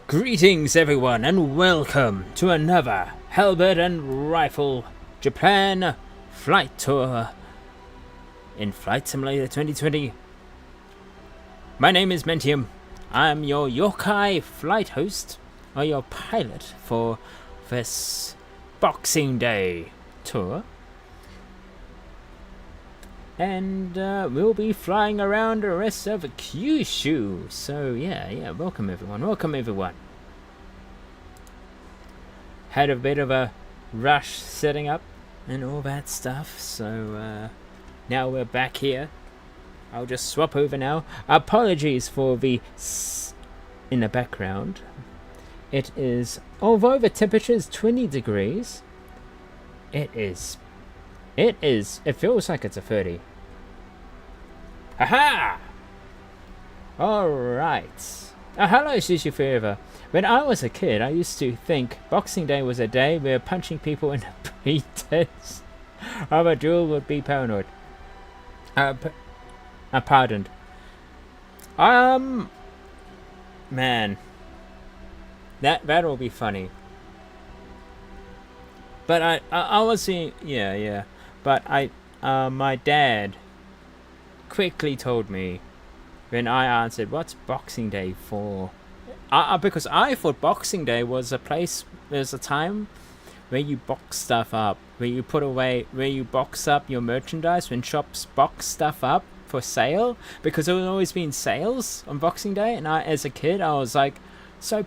Greetings everyone and welcome to another Halberd and Rifle Japan flight tour in Flight Simulator 2020. My name is Manteum. I'm your yokai flight host, or your pilot for this Boxing Day tour. And we'll be flying around the rest of Kyushu. So yeah, welcome everyone. Had a bit of a rush setting up and all that stuff, so now we're back here. I'll just swap over now. Apologies for the in the background. It is, although the temperature is 20 degrees, it feels like it's a 30. Aha! Alright. Hello, Sushi Forever. When I was a kid, I used to think Boxing Day was a day where punching people in the pretense of a duel would be paranoid. Pardoned. Man. That'll be funny. But I was seeing, yeah. But my dad quickly told me when I answered, "What's Boxing Day for?" Because I thought Boxing Day was a time where you box stuff up, where you box up your merchandise when shops box stuff up for sale, because there was always been sales on Boxing Day, and as a kid, I was like, so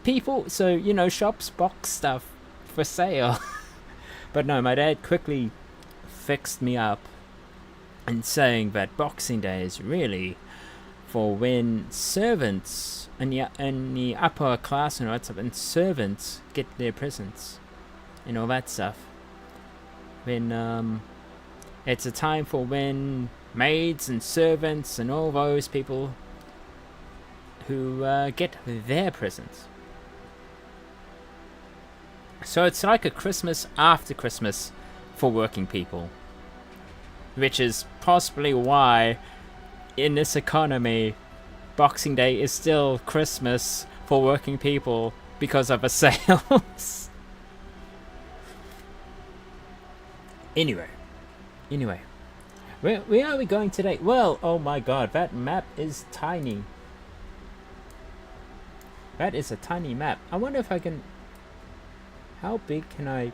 shops box stuff for sale. But no, my dad quickly fixed me up and saying that Boxing Day is really for when servants in the upper class and servants get their presents and all that stuff. When it's a time for when maids and servants and all those people who get their presents. So it's like a Christmas after Christmas for working people. Which is possibly why, in this economy, Boxing Day is still Christmas for working people because of the sales. Anyway. Where are we going today? Well, oh my god, that map is tiny. That is a tiny map. I wonder if I can... How big can I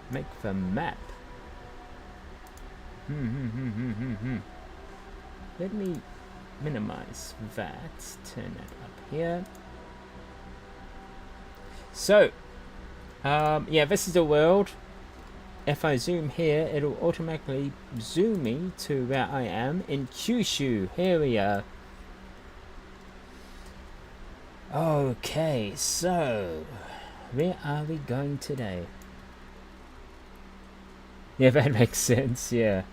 make the map? Let me minimize that. Turn it up here. So, yeah, this is the world. If I zoom here, it'll automatically zoom me to where I am in Kyushu. Here we are. Okay, so where are we going today? Yeah, that makes sense, yeah.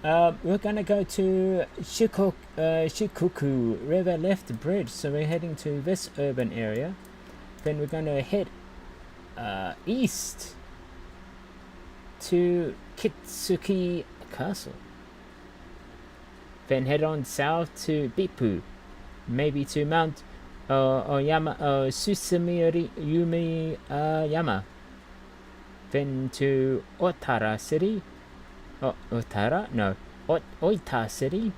We're gonna go to Shikoku River Left Bridge, so we're heading to this urban area. Then we're gonna head east to Kitsuki Castle. Then head on south to Bippu, maybe to Mount Susumiri Yumi Yama. Then to Otara City. Oita City.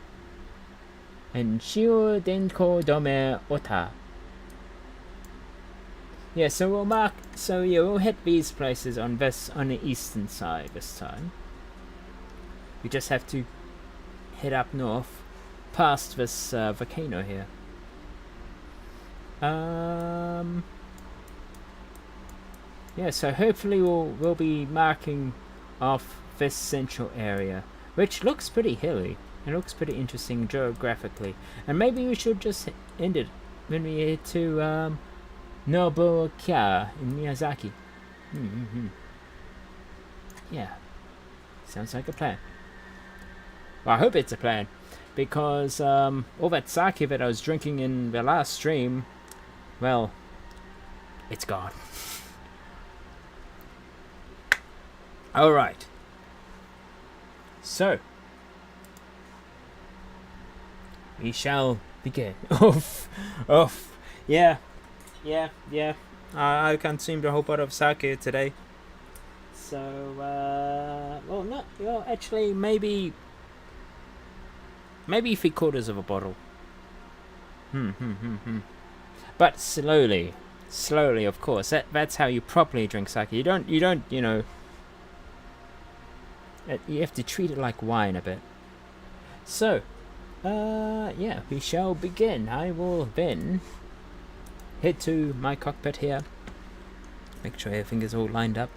And Shiodenko Dome Ota. Yeah, so we'll hit these places on the eastern side this time. We just have to head up north past this volcano here. Yeah, so hopefully we'll be marking off this central area, which looks pretty hilly. It looks pretty interesting geographically, and maybe we should just end it when we head to Nobuoka in Miyazaki. Yeah, sounds like a plan. Well, I hope it's a plan, because all that sake that I was drinking in the last stream, well, it's gone. Alright. So, we shall begin. Oof. Oof. Yeah. I consumed a whole bottle of sake today. So, well, not, well, actually, maybe 3/4 of a bottle. But slowly, of course. That's how you properly drink sake. You don't, you know, you have to treat it like wine a bit. So, yeah, we shall begin. I will then head to my cockpit here. Make sure everything is all lined up.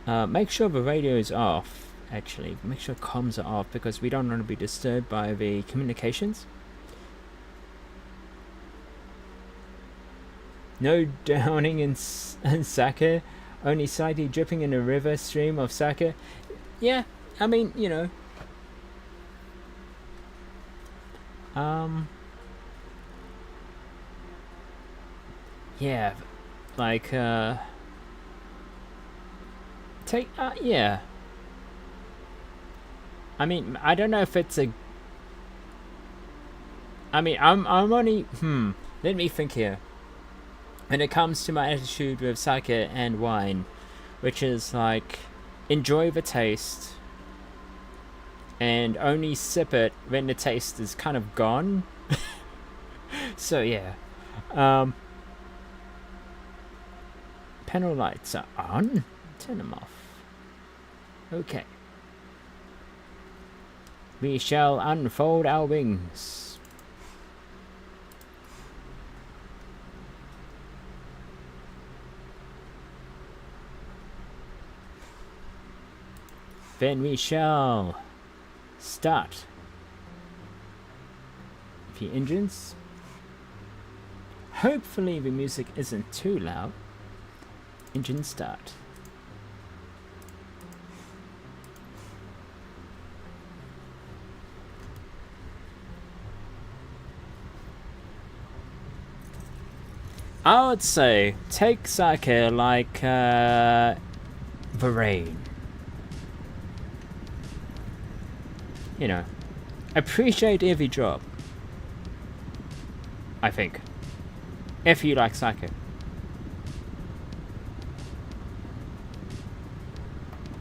Make sure the radio is off, actually. Make sure comms are off, because we don't want to be disturbed by the communications. No downing in sake. Only slightly dripping in a river stream of sake. Yeah, I mean, you know. Yeah, like, yeah. I mean, I don't know if it's a... I mean, I'm only... Let me think here. When it comes to my attitude with sake and wine, which is like, enjoy the taste and only sip it when the taste is kind of gone. So yeah. Panel lights are on. Turn them off. Okay. We shall unfold our wings. Then we shall start the engines. Hopefully the music isn't too loud. Engine start. I would say take sake like the rain. You know, appreciate every drop. I think. If you like sake.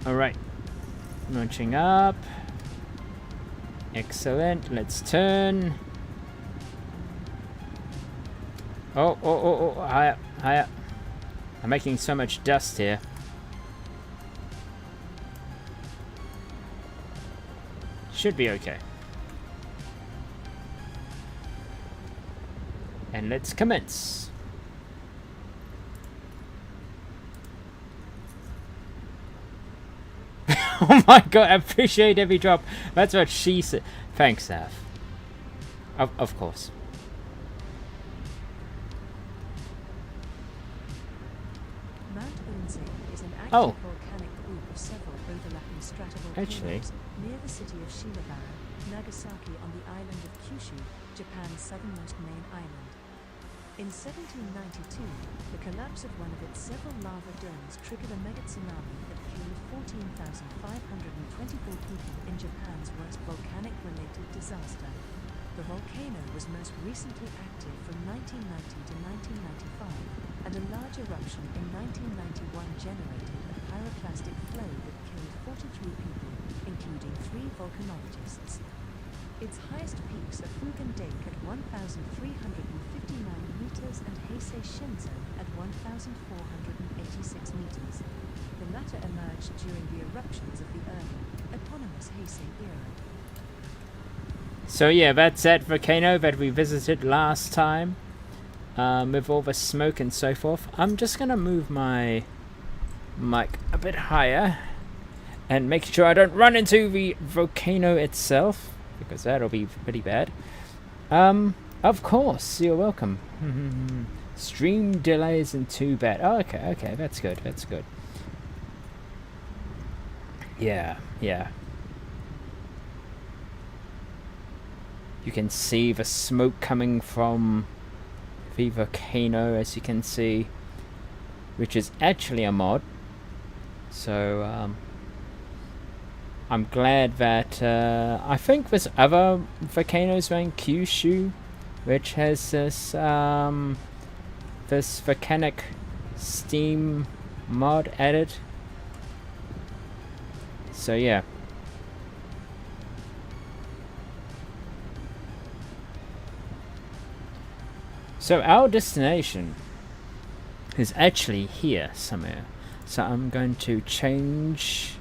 Alright. Launching up. Excellent. Let's turn. Oh, higher, higher. I'm making so much dust here. Should be okay. And let's commence. Oh my god, I appreciate every drop. That's what she said. Thanks, Zaf. Of course. Oh. Actually. Near the city of Shimabara, Nagasaki on the island of Kyushu, Japan's southernmost main island. In 1792, the collapse of one of its several lava domes triggered a mega tsunami that killed 14,524 people in Japan's worst volcanic-related disaster. The volcano was most recently active from 1990 to 1995, and a large eruption in 1991 generated a pyroclastic flow that killed 43 people, including 3 volcanologists. Its highest peaks are Fugen Dake at 1,359 meters and Heisei Shinzo at 1,486 meters. The latter emerged during the eruptions of the early, eponymous Heisei era. So yeah, that's that volcano that we visited last time, with all the smoke and so forth. I'm just gonna move my mic a bit higher and make sure I don't run into the volcano itself, because that'll be pretty bad. Of course, you're welcome. Stream delay isn't too bad. Oh, okay, that's good, that's good. Yeah. You can see the smoke coming from the volcano, as you can see, which is actually a mod. So I'm glad that I think there's other volcanoes around Kyushu which has this this volcanic steam mod added. So yeah. So our destination is actually here somewhere. So I'm going to change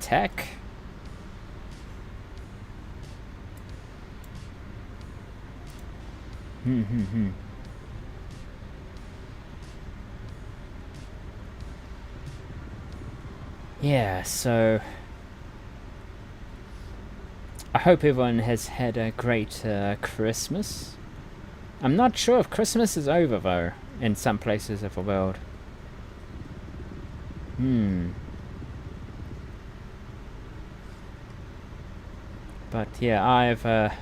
tack. Yeah, so I hope everyone has had a great Christmas. I'm not sure if Christmas is over though in some places of the world. But yeah, I've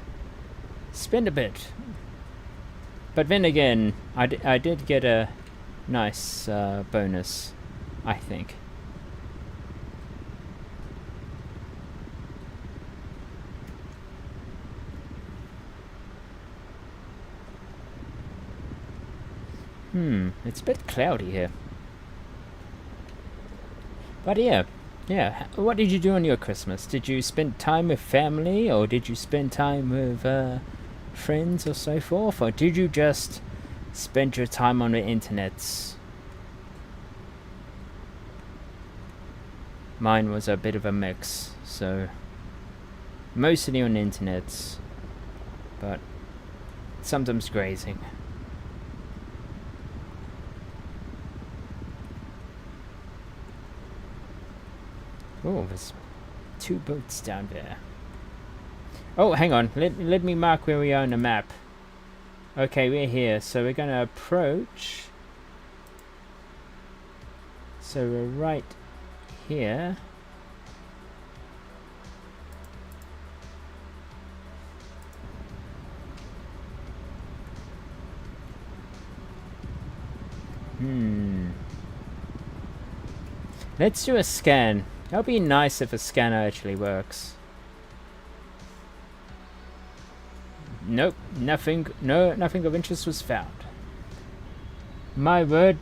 spent a bit. But then again, I did get a nice bonus, I think. It's a bit cloudy here. But yeah. What did you do on your Christmas? Did you spend time with family, or did you spend time with friends or so forth? Or did you just spend your time on the internets? Mine was a bit of a mix, so mostly on the internets, but sometimes grazing. Oh, there's 2 boats down there. Oh, hang on. Let me mark where we are on the map. Okay, we're here. So we're going to approach. So we're right here. Let's do a scan. That would be nice if a scanner actually works. Nope, nothing of interest was found. My world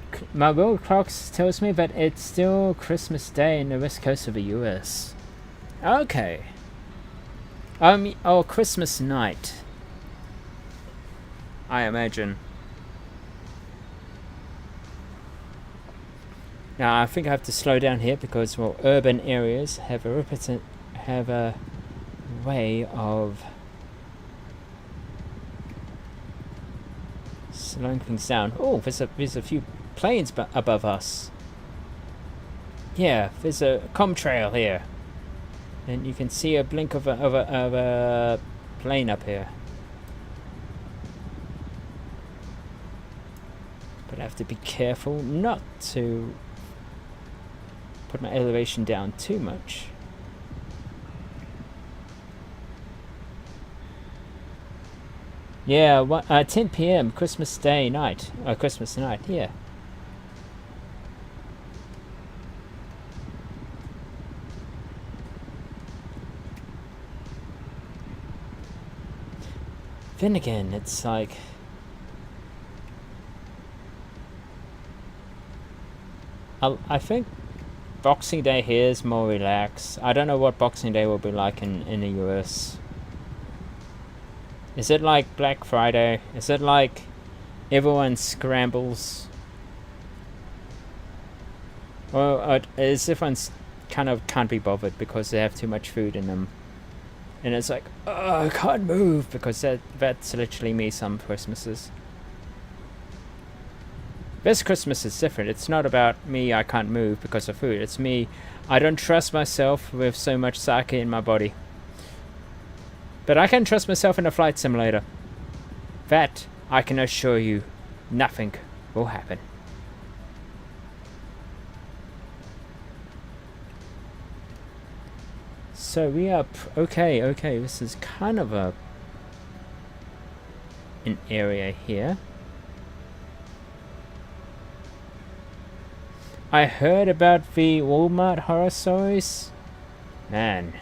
clock tells me that it's still Christmas Day in the west coast of the US. Okay. Or Christmas night, I imagine. Now I think I have to slow down here because, well, urban areas have a way of slowing things down. Oh, there's a few planes above us. Yeah, there's a trail here, and you can see a blink of a plane up here. But I have to be careful not to put my elevation down too much. Yeah, 10 p.m. Christmas Day night. Christmas night, yeah. Then again, it's like, I think Boxing Day here is more relaxed. I don't know what Boxing Day will be like in the US. Is it like Black Friday? Is it like everyone scrambles? Or is everyone's kind of can't be bothered because they have too much food in them? And it's like, oh, I can't move, because that's literally me some Christmases. This Christmas is different. It's not about me, I can't move because of food. It's me, I don't trust myself with so much sake in my body. But I can trust myself in a flight simulator. That, I can assure you, nothing will happen. So we are... Okay, this is kind of a an area here. I heard about the Walmart horror stories. Man.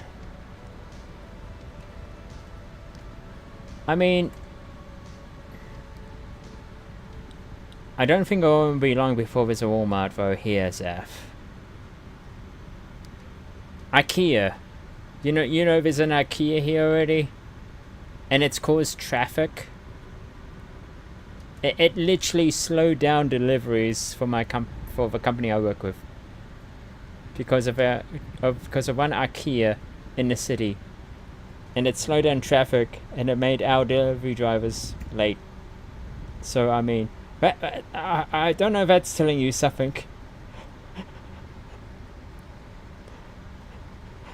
I mean, I don't think it will be long before there's a Walmart though here, Zaf. IKEA. You know there's an IKEA here already? And it's caused traffic. It literally slowed down deliveries for for the company I work with. Because of one IKEA in the city. And it slowed down traffic and it made our delivery drivers late. So I mean, I don't know if that's telling you something.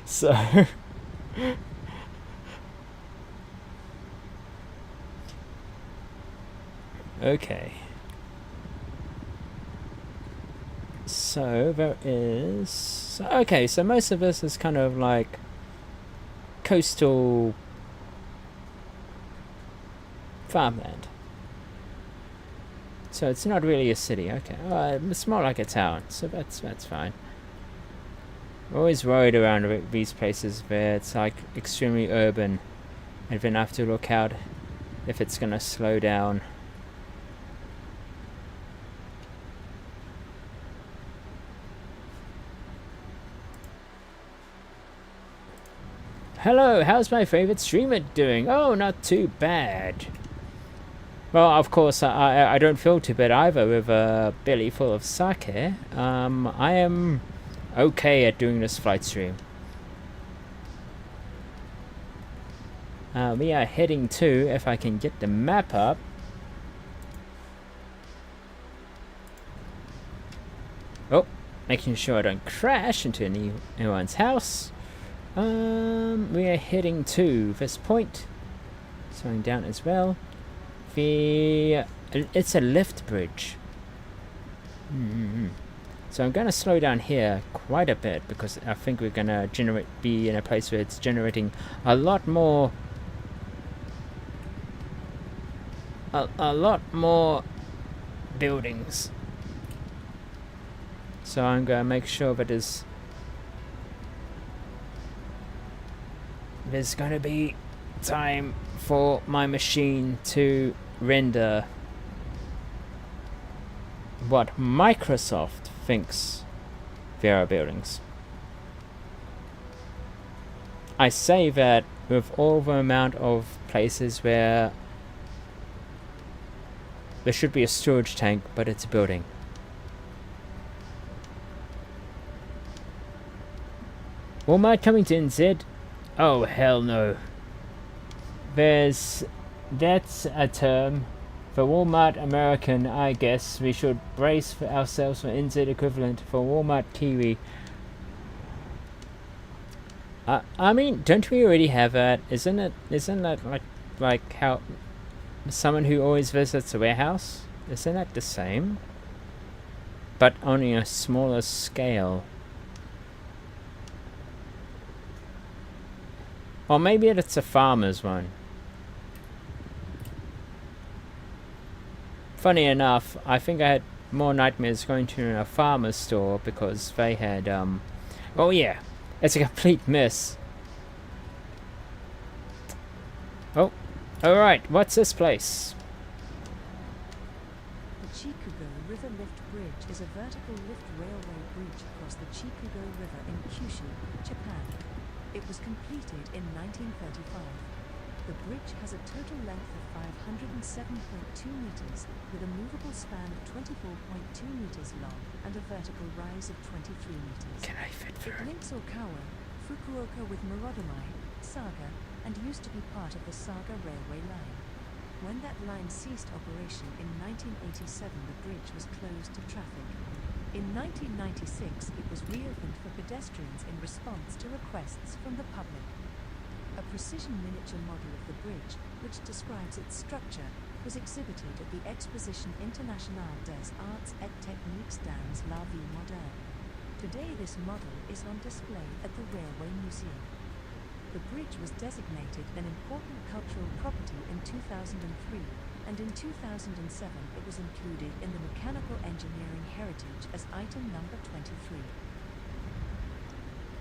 So okay. So there is okay, so most of this is kind of like coastal farmland. So it's not really a city. Okay, it's more like a town, so that's fine. I'm always worried around these places where it's like extremely urban, and then I have to look out if it's gonna slow down. Hello, how's my favorite streamer doing? Oh, not too bad. Well, of course, I don't feel too bad either with a belly full of sake. I am okay at doing this flight stream. We are heading to, if I can get the map up. Oh, making sure I don't crash into anyone's house. We are heading to this point. Slowing down as well. It's a lift bridge. So I'm going to slow down here quite a bit because I think we're going to be in a place where it's generating a lot more a lot more buildings. So I'm going to make sure that there's going to be time for my machine to render what Microsoft thinks there are buildings. I say that with all the amount of places where there should be a storage tank, but it's a building. Walmart coming to NZ? Oh, hell no. That's a term. For Walmart American, I guess we should brace for ourselves for NZ equivalent for Walmart Kiwi. I mean, don't we already have that? Isn't that like how someone who always visits a warehouse? Isn't that the same? But on a smaller scale. Or maybe it's a farmer's one. Funny enough, I think I had more nightmares going to a farmer's store because they had, oh yeah, it's a complete mess. Oh, alright, what's this place? The Chikugo River Lift Bridge is a vertical lift railway bridge across the Chikugo River in Kyushu, Japan. It was completed in 1935. The bridge has a total length of 507.2 meters, with a movable span of 24.2 meters long and a vertical rise of 23 meters. Can I fit It through? links Okawa, Fukuoka with Murodamai, Saga, and used to be part of the Saga railway line. When that line ceased operation in 1987, the bridge was closed to traffic. In 1996, it was reopened for pedestrians in response to requests from the public. A precision miniature model of the bridge, which describes its structure, was exhibited at the Exposition Internationale des Arts et Techniques dans la Vie Moderne. Today this model is on display at the Railway Museum. The bridge was designated an important cultural property in 2003 and in 2007 it was included in the Mechanical Engineering Heritage as item number 23.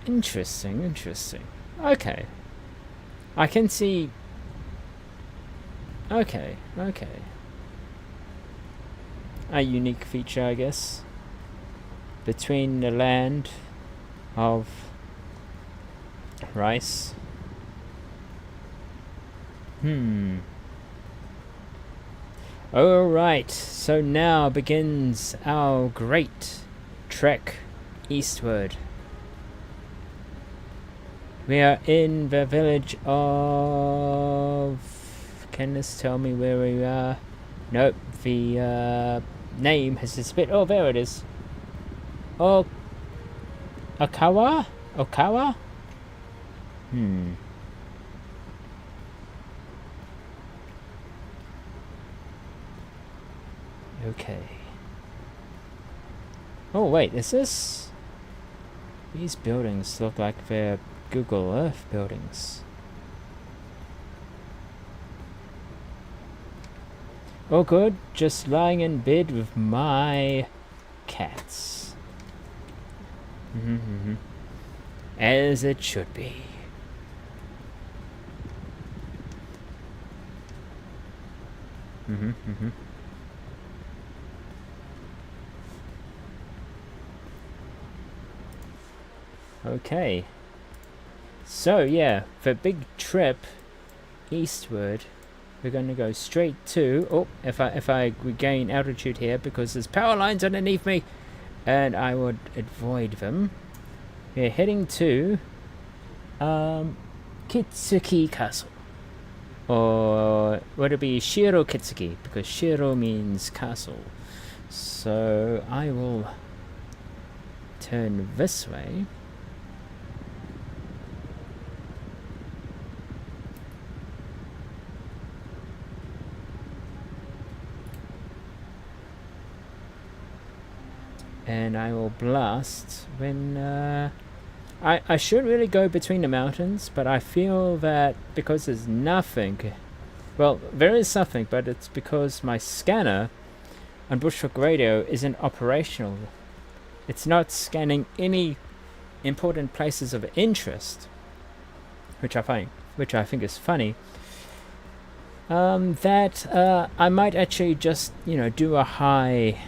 Interesting, interesting. Okay. I can see... Okay, okay. A unique feature, I guess, between the land of rice. Alright, so now begins our great trek eastward. We are in the village of... Can this tell me where we are? Nope, the name has disappeared. Oh, there it is. Oh, Okawa? Okawa? Okay. Oh, wait, is this... These buildings look like they're Google Earth buildings. Oh good, just lying in bed with my cats. As it should be. Okay. So yeah, the big trip eastward, we're going to go straight to... Oh, if I regain altitude here, because there's power lines underneath me, and I would avoid them. We're heading to Kitsuki Castle, or would it be Shiro Kitsuki, because Shiro means castle. So I will turn this way. And I will blast when I should really go between the mountains, but I feel that because there's nothing, well, there is something, but it's because my scanner on Bushhook Radio isn't operational. It's not scanning any important places of interest, which I think is funny. That I might actually just, do a high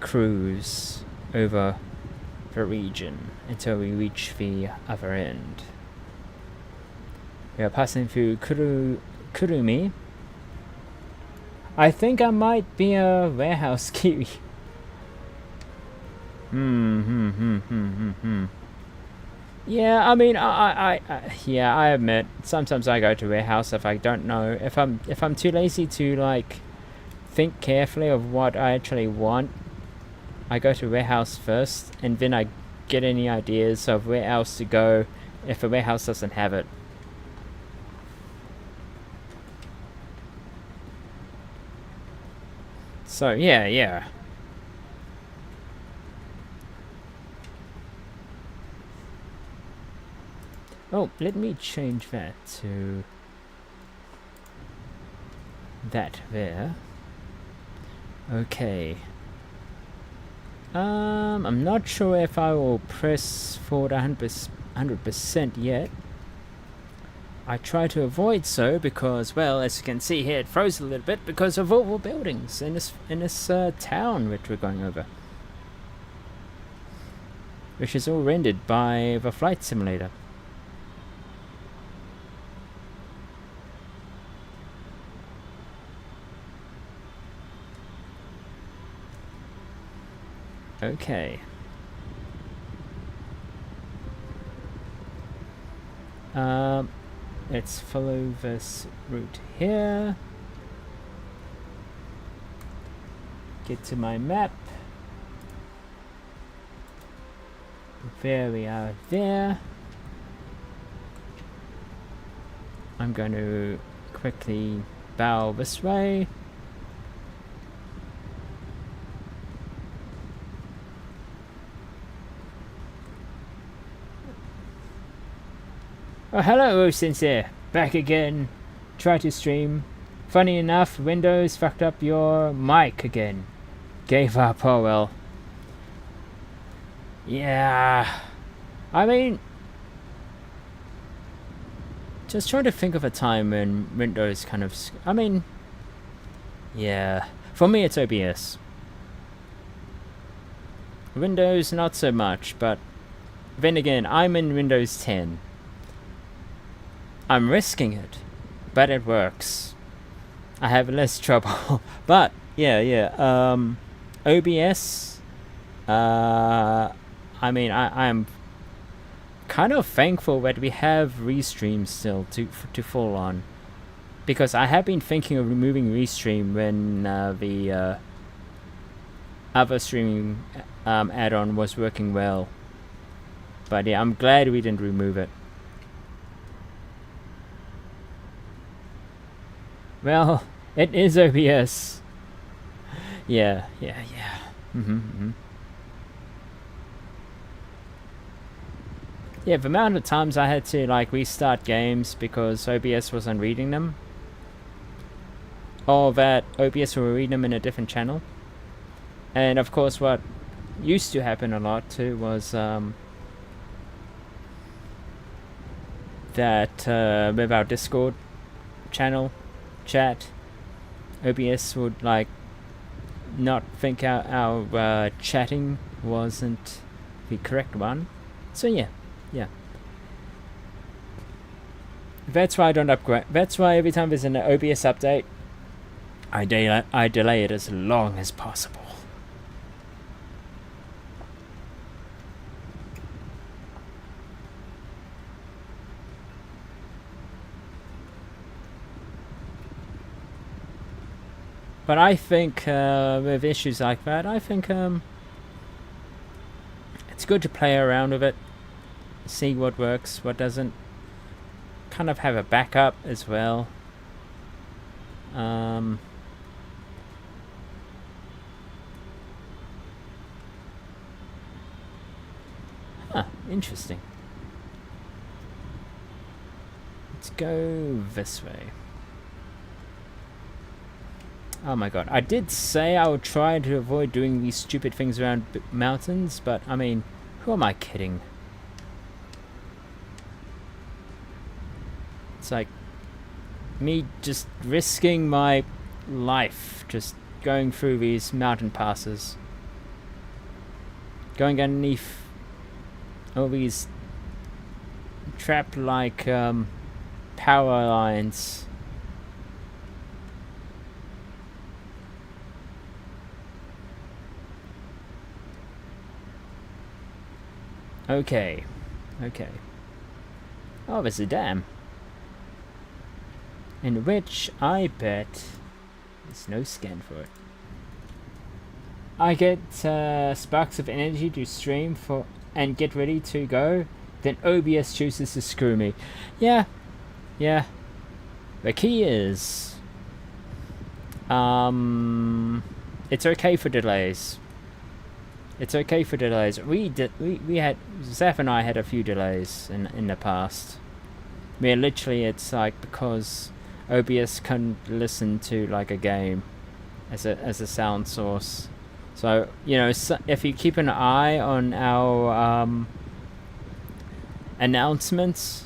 cruise over the region until we reach the other end. We are passing through Kurumi. I think I might be a warehouse kiwi. Yeah, I mean, I admit sometimes I go to warehouse if I don't know, if I'm too lazy to like think carefully of what I actually want. I go to warehouse first, and then I get any ideas of where else to go if a warehouse doesn't have it. So yeah. Oh, let me change that to that there. Okay. I'm not sure if I will press forward 100% yet. I try to avoid so because, well, as you can see here, it froze a little bit because of all the buildings in this town which we're going over, which is all rendered by the flight simulator. Okay. Let's follow this route here. Get to my map. There we are there. I'm going to quickly bow this way. Oh, hello, Sincere. Back again. Try to stream. Funny enough, Windows fucked up your mic again. Gave up, oh well. Yeah. I mean, just trying to think of a time when Windows kind of... I mean, yeah. For me, it's OBS. Windows, not so much, but then again, I'm in Windows 10. I'm risking it, but it works. I have less trouble. But, yeah. OBS, I mean, I'm kind of thankful that we have Restream still to fall on. Because I have been thinking of removing Restream when the other streaming add-on was working well. But yeah, I'm glad we didn't remove it. Well, it is OBS. Yeah. Yeah, the amount of times I had to like restart games because OBS wasn't reading them. Or that OBS will read them in a different channel. And of course what used to happen a lot too was that with our Discord channel chat, OBS would like not think our chatting wasn't the correct one. So yeah. That's why I don't upgrade. That's why every time there's an OBS update, I delay it as long as possible. But I think with issues like that, I think it's good to play around with it, see what works, what doesn't. Kind of have a backup as well. Interesting. Let's go this way. Oh my god, I did say I would try to avoid doing these stupid things around mountains, but I mean, who am I kidding? It's like me just risking my life, just going through these mountain passes. Going underneath all these trap-like power lines. Okay. Oh, there's a dam. In which I bet there's no scan for it. I get sparks of energy to stream for and get ready to go, then OBS chooses to screw me. Yeah. The key is it's okay for delays. It's okay for delays. We had Zaf and I had a few delays in the past. Where literally it's like because OBS can listen to like a game as a sound source. So you know, if you keep an eye on our announcements,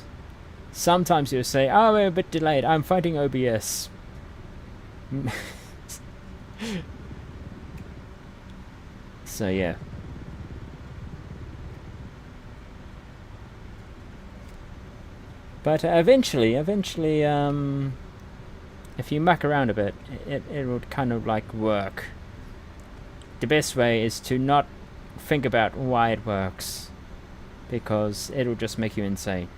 sometimes you'll say, "Oh, we're a bit delayed. I'm fighting OBS." So yeah. But eventually, if you muck around a bit, it will kind of like work. The best way is to not think about why it works, because it'll just make you insane.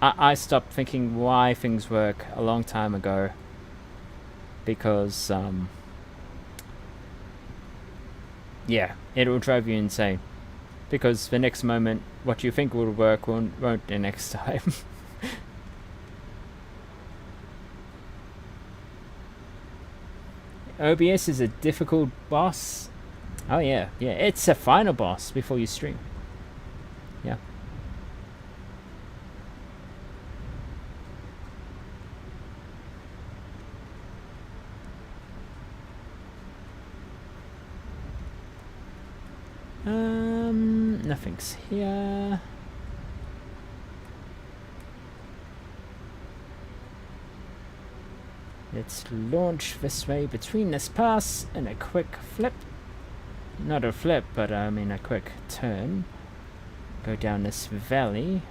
I stopped thinking why things work a long time ago, because yeah, it will drive you insane. Because the next moment, what you think will work won't the next time. OBS is a difficult boss. Oh yeah, it's a final boss before you stream. Yeah. Nothing's here. Let's launch this way between this pass and a quick flip. Not a flip, but I mean a quick turn. Go down this valley.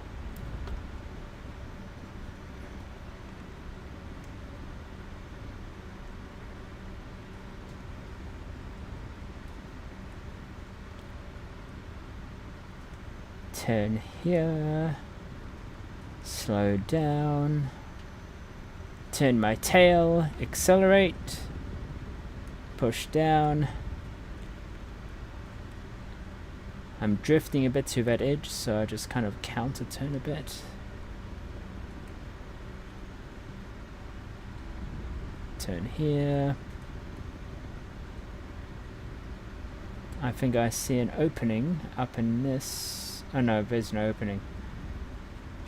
Turn here. Slow down. Turn my tail. Accelerate. Push down. I'm drifting a bit to that edge, so I just kind of counter turn a bit. Turn here. I think I see an opening up in this. Oh no, there's no opening.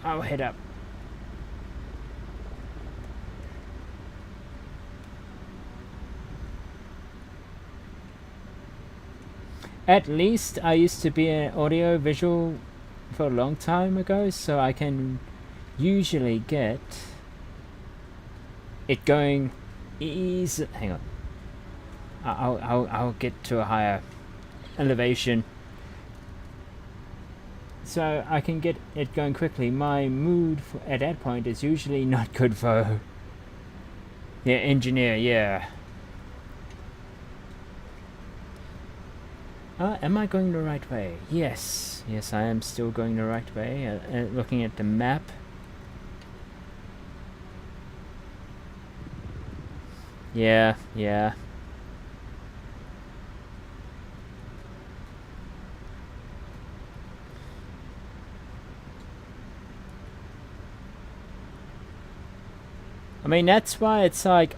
I'll head up. At least I used to be an audio visual for a long time ago, so I can usually get it going easy. Hang on. I'll get to a higher elevation, so I can get it going quickly. My mood at that point is usually not good though. Yeah, engineer, yeah. Am I going the right way? Yes. Yes, I am still going the right way. Looking at the map. Yeah, yeah. I mean, that's why it's like,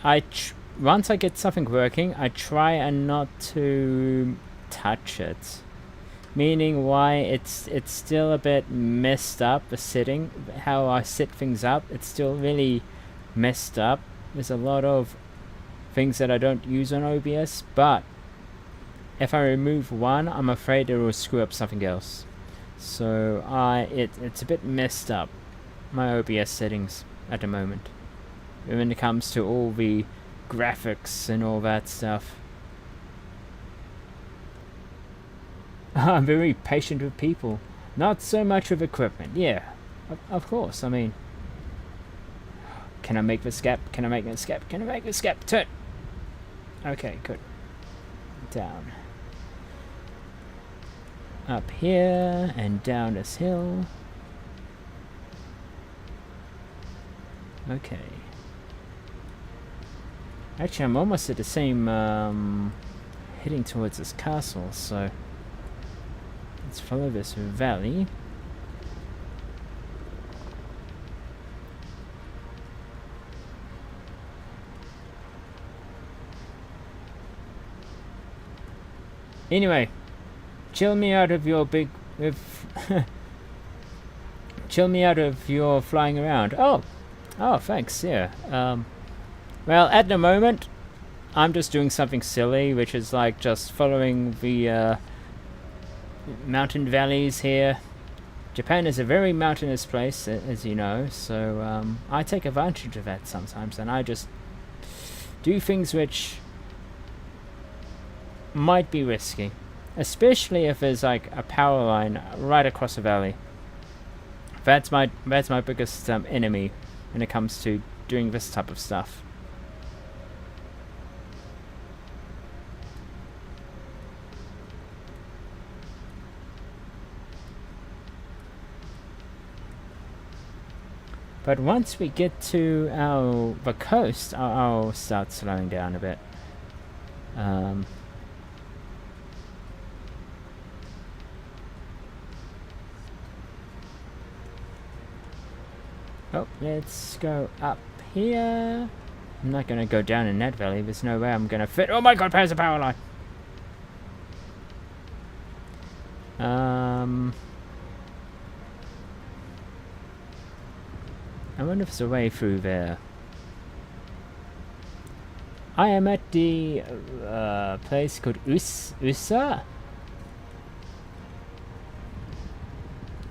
once I get something working, I try and not to touch it, meaning why it's still a bit messed up. The setting, how I set things up, it's still really messed up. There's a lot of things that I don't use on OBS, but if I remove one, I'm afraid it will screw up something else. So it's a bit messed up, my OBS settings at the moment, when it comes to all the graphics and all that stuff. I'm very patient with people, not so much with equipment. Yeah, of course. I mean, can I make this gap? Can I make this gap? Can I make this gap? Turn. Okay, good. Down. Up here and down this hill. Okay. Actually, I'm almost at the same, heading towards this castle, so let's follow this valley. Anyway, chill me out of your chill me out of your flying around. Oh, thanks. Yeah. Well, at the moment, I'm just doing something silly, which is like just following the mountain valleys here. Japan is a very mountainous place, as you know, so I take advantage of that sometimes, and I just do things which might be risky, especially if there's like a power line right across the valley. That's my biggest enemy when it comes to doing this type of stuff. But once we get to the coast, I'll start slowing down a bit. Oh, let's go up here. I'm not going to go down in that valley. There's no way I'm going to fit. Oh my god, there's a power line. I wonder if there's a way through there. I am at the place called Usa.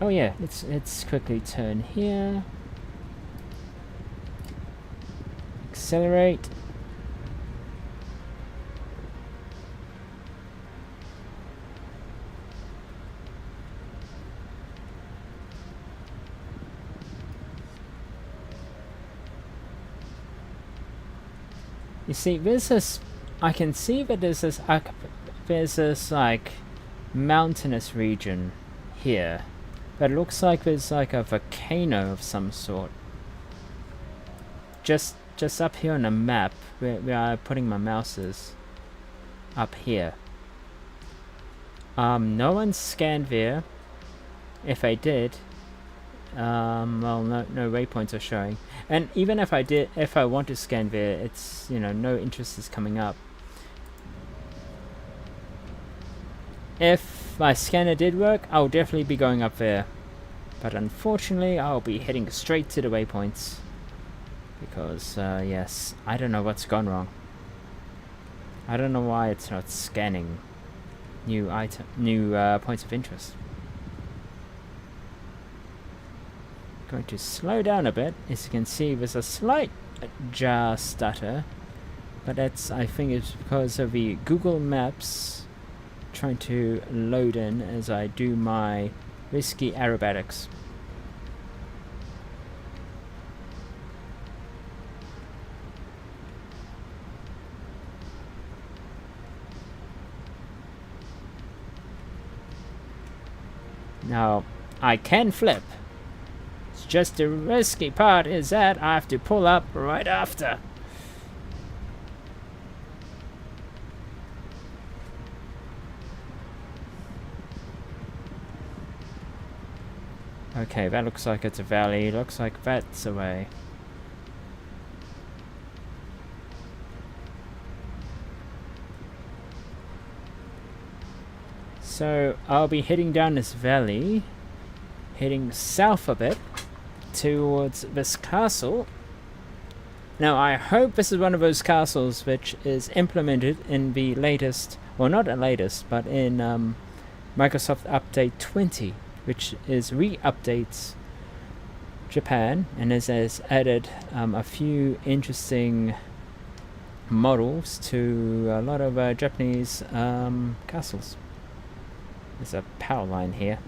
Oh yeah, let's quickly turn here. Accelerate. You see, there's this. I can see that there's this like mountainous region here, but it looks like there's like a volcano of some sort. Just up here on the map, where I'm putting my mouse is. Up here. No one scanned there. If I did, well, no waypoints are showing. And even if I want to scan there, it's, you know, no interest is coming up. If my scanner did work, I'll definitely be going up there. But unfortunately, I'll be heading straight to the waypoints. Because, yes, I don't know what's gone wrong. I don't know why it's not scanning new points of interest. Going to slow down a bit. As you can see, there's a slight jar stutter, but that's, I think it's because of the Google Maps trying to load in as I do my risky aerobatics. Now, I can flip. It's just the risky part is that I have to pull up right after. Okay, that looks like it's a valley. Looks like that's a way. So I'll be heading down this valley, heading south a bit towards this castle. Now I hope this is one of those castles which is implemented in the latest, well not the latest, but in Microsoft Update 20, which is re-updates Japan and has added a few interesting models to a lot of Japanese castles. There's a power line here.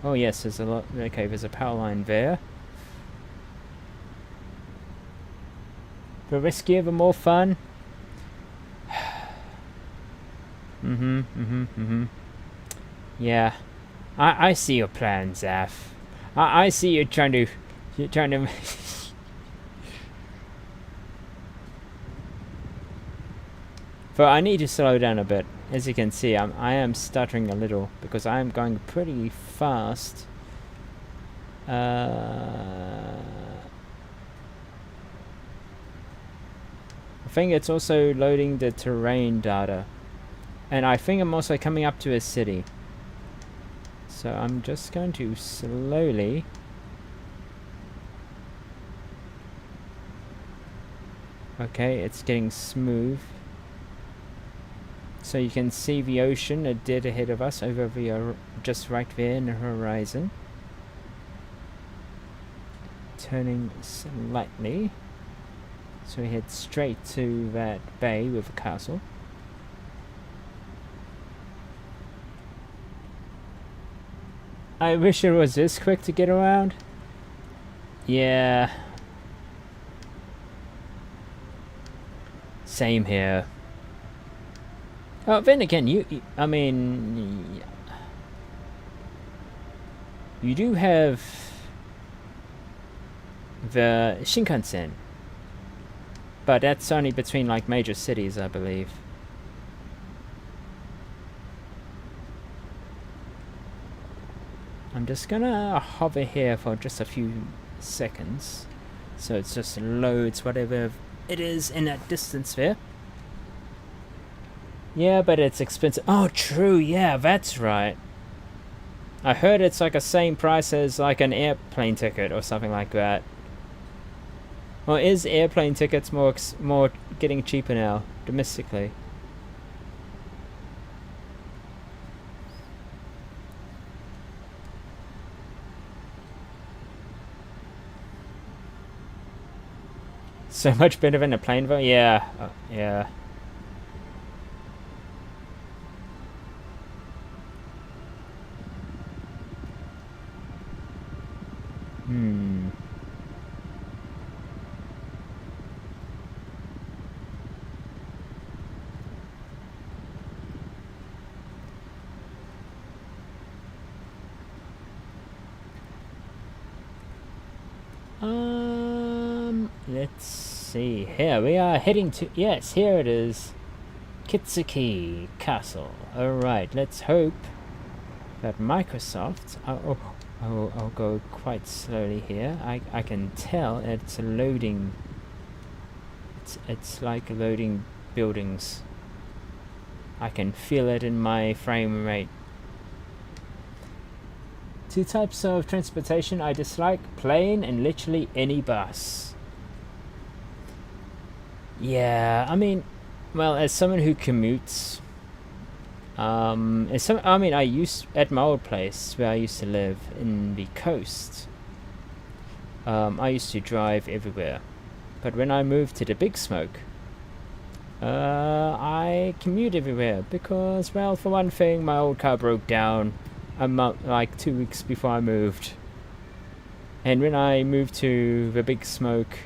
Oh yes, there's a lot. Okay, there's a power line there. The riskier, the more fun. Yeah, I see your plan, Zaf. I see you're trying to. But I need to slow down a bit. As you can see, I am stuttering a little because I am going pretty fast. I think it's also loading the terrain data. And I think I'm also coming up to a city. So I'm just going to slowly... Okay, it's getting smooth. So you can see the ocean dead ahead of us, over the just right there in the horizon. Turning slightly, so we head straight to that bay with the castle. I wish it was this quick to get around. Yeah. Same here. Oh, then again, I mean, you do have the Shinkansen, but that's only between like major cities, I believe. I'm just gonna hover here for just a few seconds, so it just loads whatever it is in that distance there. Yeah, but it's expensive. Oh, true. Yeah, that's right. I heard it's like the same price as like an airplane ticket or something like that. Well, is airplane tickets more getting cheaper now domestically? so much better than a plane though. Yeah, yeah. Hmm. Let's see. Here we are heading to. Yes, here it is. Kitsuki Castle. Alright, let's hope that Microsoft. I'll go quite slowly here. I can tell it's loading. It's like loading buildings. I can feel it in my frame rate. 2 types of transportation I dislike: plane and literally any bus. Yeah, I mean, well, as someone who commutes, I used at my old place where I used to live in the coast. I used to drive everywhere, but when I moved to the Big Smoke, I commute everywhere because, well, for one thing, my old car broke down like 2 weeks before I moved, and when I moved to the Big Smoke,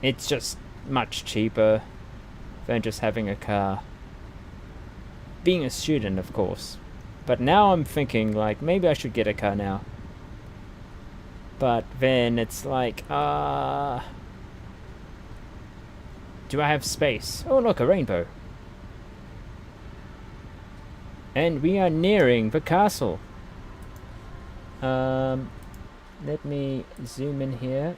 it's just much cheaper than just having a car. Being a student, of course. But now I'm thinking, like, maybe I should get a car now. But then it's like, do I have space? Oh, look, a rainbow. And we are nearing the castle. Let me zoom in here.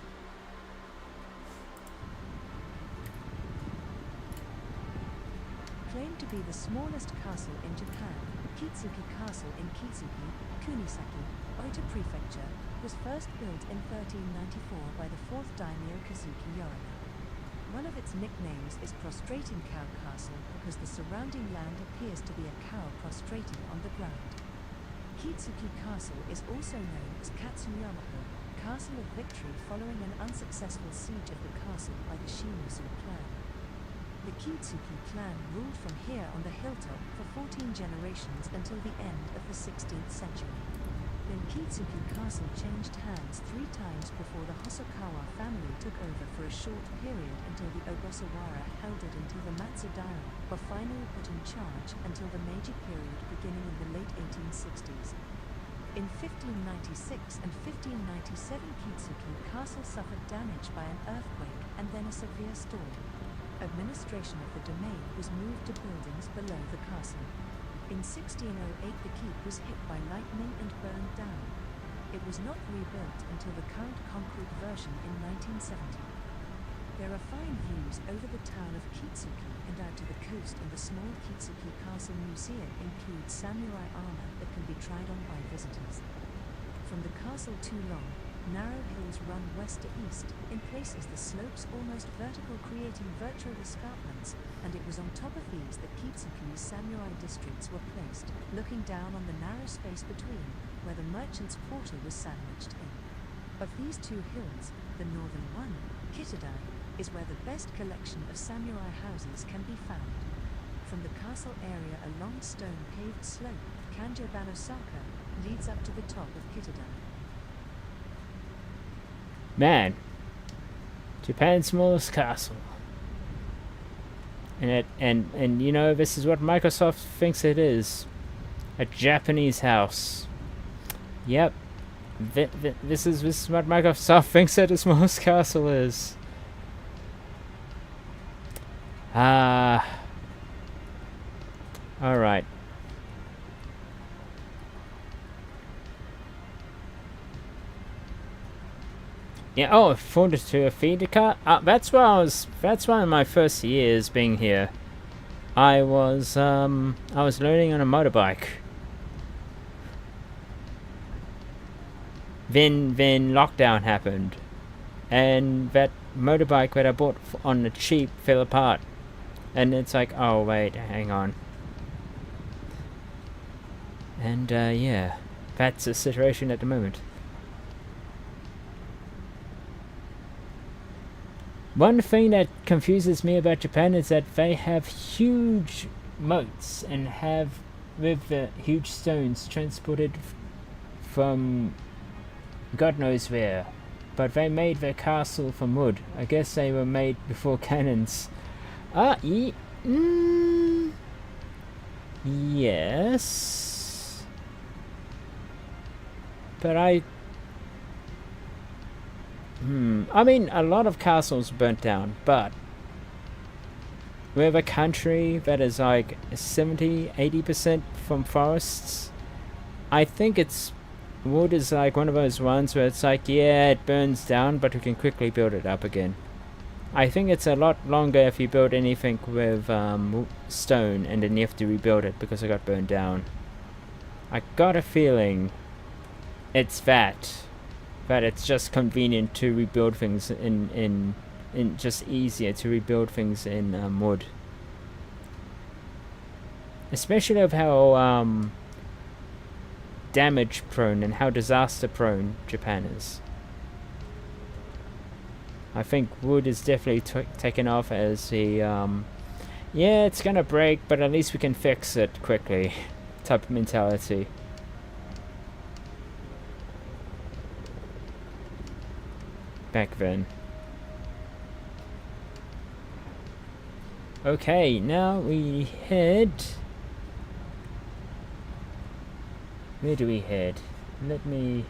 Claimed to be the smallest castle in Japan, Kitsuki Castle in Kitsuki, Kunisaki, Oita Prefecture, was first built in 1394 by the 4th daimyo Kazuki Yorina. One of its nicknames is Prostrating Cow Castle because the surrounding land appears to be a cow prostrating on the ground. Kitsuki Castle is also known as Katsuyamaku, Castle of Victory, following an unsuccessful siege of the castle by the Shimusu clan. The Kitsuki clan ruled from here on the hilltop for 14 generations until the end of the 16th century. Then Kitsuki Castle changed hands 3 times before the Hosokawa family took over for a short period until the Ogasawara held it until the Matsudaira were finally put in charge until the Meiji period beginning in the late 1860s. In 1596 and 1597 Kitsuki Castle suffered damage by an earthquake and then a severe storm. Administration of the domain was moved to buildings below the castle. In 1608 the keep was hit by lightning and burned down. It was not rebuilt until the current concrete version in 1970. There are fine views over the town of Kitsuki and out to the coast, and the small Kitsuki Castle Museum includes samurai armor that can be tried on by visitors. From the castle to long, narrow hills run west to east, in places the slopes almost vertical, creating virtual escarpments, and it was on top of these that Kitsuki's samurai districts were placed, looking down on the narrow space between, where the merchant's quarter was sandwiched in. Of these 2 hills, the northern one, Kitadai, is where the best collection of samurai houses can be found. From the castle area, a long stone paved slope, Kanjo-Banosaka, leads up to the top of Kitadai. Man, Japan's smallest castle, and you know, this is what Microsoft thinks it is, a Japanese house. Yep, this is what Microsoft thinks that the smallest castle is. All right. Yeah, oh, 42 feet a car. That's one of my first years being here. I was learning on a motorbike. Then lockdown happened, and that motorbike that I bought on the cheap fell apart. And it's like, oh wait, hang on. And yeah, that's the situation at the moment. One thing that confuses me about Japan is that they have huge moats and have with the huge stones transported from God knows where. But they made their castle from wood. I guess they were made before cannons. Yes. But I mean, a lot of castles burnt down, but we have a country that is like 70-80% from forests. I think it's wood is like one of those ones where it's like, yeah, it burns down, but we can quickly build it up again. I think it's a lot longer if you build anything with stone and then you have to rebuild it because it got burned down. I got a feeling it's that it's just convenient to rebuild things in just easier to rebuild things in wood. Especially of how damage prone and how disaster prone Japan is. I think wood is definitely taken off as the yeah, it's gonna break, but at least we can fix it quickly type of mentality. Back then. Okay, now we head... Where do we head? Let me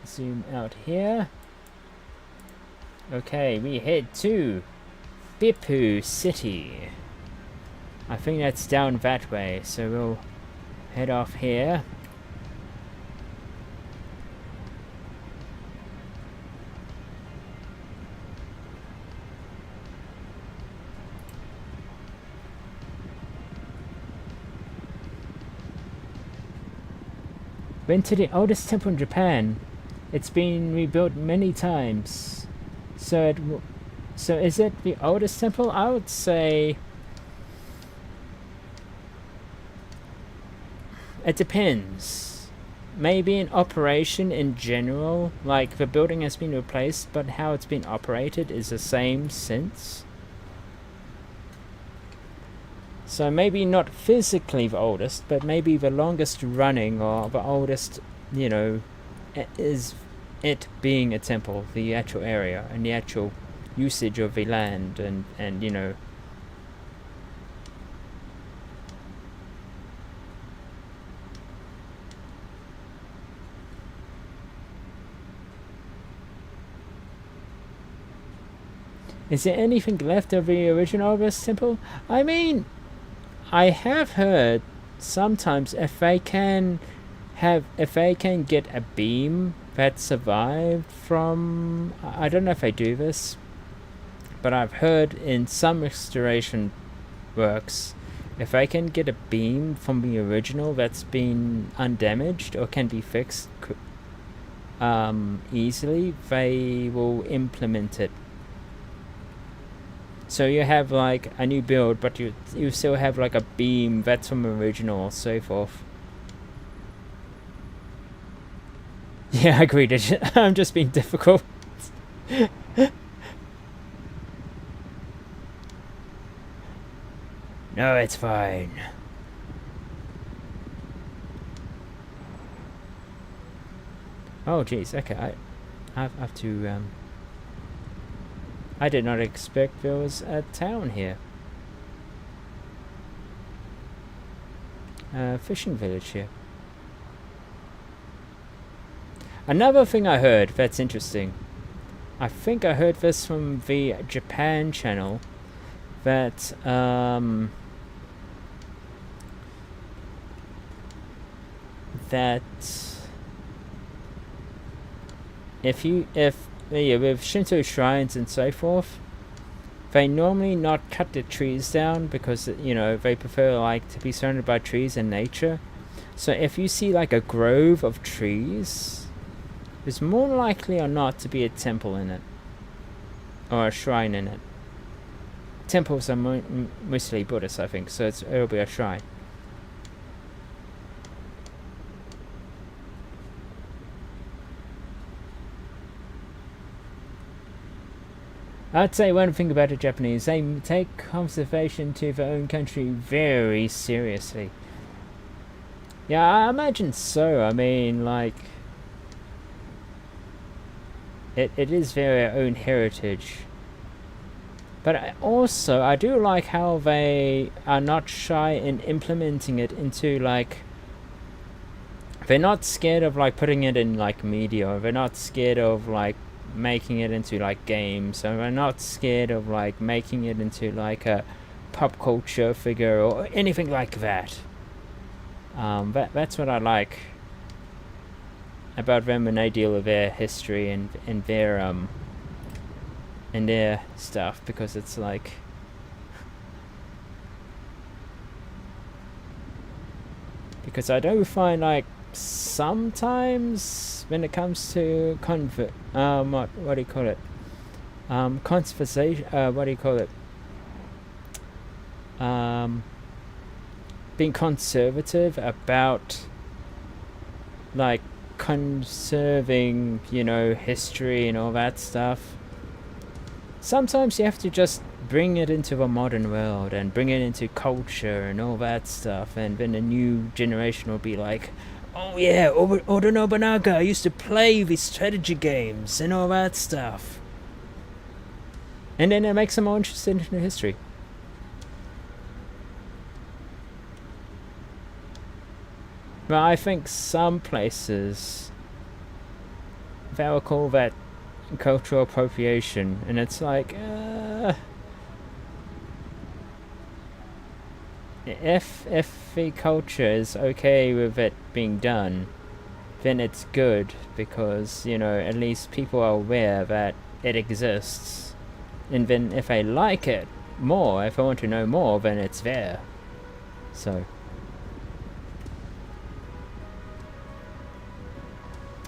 zoom out here. Okay, we head to Bippu City. I think that's down that way, so we'll head off here. Went to the oldest temple in Japan. It's been rebuilt many times. So is it the oldest temple? I would say it depends. Maybe in operation in general, like the building has been replaced, but how it's been operated is the same since. So maybe not physically the oldest, but maybe the longest running or the oldest, you know, is it being a temple, the actual area and the actual usage of the land and you know. Is there anything left of the original Obelisk temple? I mean, I have heard sometimes if they can get a beam that survived from, I don't know if they do this, but I've heard in some restoration works, if they can get a beam from the original that's been undamaged or can be fixed easily, they will implement it. So you have like a new build, but you still have like a beam that's from the original or so forth. Yeah, I agreed. I'm just being difficult. No, it's fine. Oh, jeez. Okay, I have to. I did not expect there was a town here. Fishing village here. Another thing I heard that's interesting. I think I heard this from the Japan channel. That with Shinto shrines and so forth, they normally not cut the trees down because, you know, they prefer like to be surrounded by trees and nature. So if you see like a grove of trees, there's more likely or not to be a temple in it or a shrine in it. Temples are mostly Buddhist, I think, so it'll be a shrine. I'd say one thing about the Japanese, they take conservation to their own country very seriously. Yeah, I imagine so. I mean, like, it is their own heritage. But I do like how they are not shy in implementing it into, like, they're not scared of, like, putting it in, like, media. They're not scared of, like, making it into, like, games. So they're not scared of, like, making it into, like, a pop culture figure or anything like that. That's what I like about them when they deal with their history and their stuff, because it's like, because I do find, like, sometimes when it comes to what do you call it, conversation, what do you call it, being conservative about, like, conserving, you know, history and all that stuff. Sometimes you have to just bring it into the modern world and bring it into culture and all that stuff, and then the new generation will be like, oh yeah, Oda Nobunaga used to play these strategy games and all that stuff. And then it makes them more interested in the history. But I think some places they will call that cultural appropriation, and it's like, if the culture is okay with it being done, then it's good, because, you know, at least people are aware that it exists, and then if I like it more, if I want to know more, then it's there. So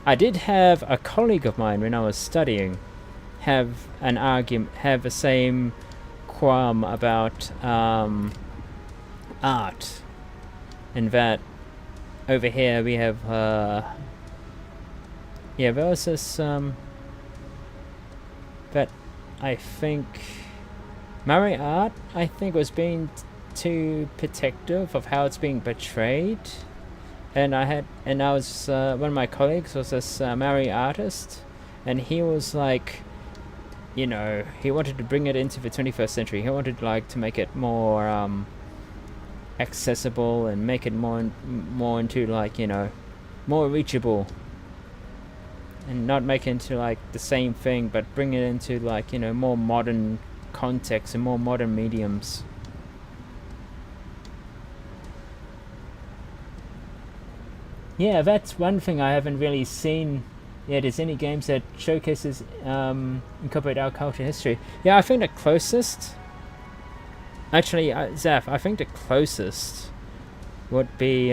I did have a colleague of mine when I was studying have the same qualm about art, and that over here we have there was this that I think Maori art, I think, was being too protective of how it's being portrayed. And I was one of my colleagues was this Maori artist, and he was like, you know, he wanted to bring it into the 21st century. He wanted, like, to make it more accessible and make it more into, like, you know, more reachable, and not make it into, like, the same thing, but bring it into, like, you know, more modern context and more modern mediums. Yeah, that's one thing I haven't really seen yet, is any games that showcases incorporate our culture history. Yeah, I think the closest, actually, Zaf, I think the closest would be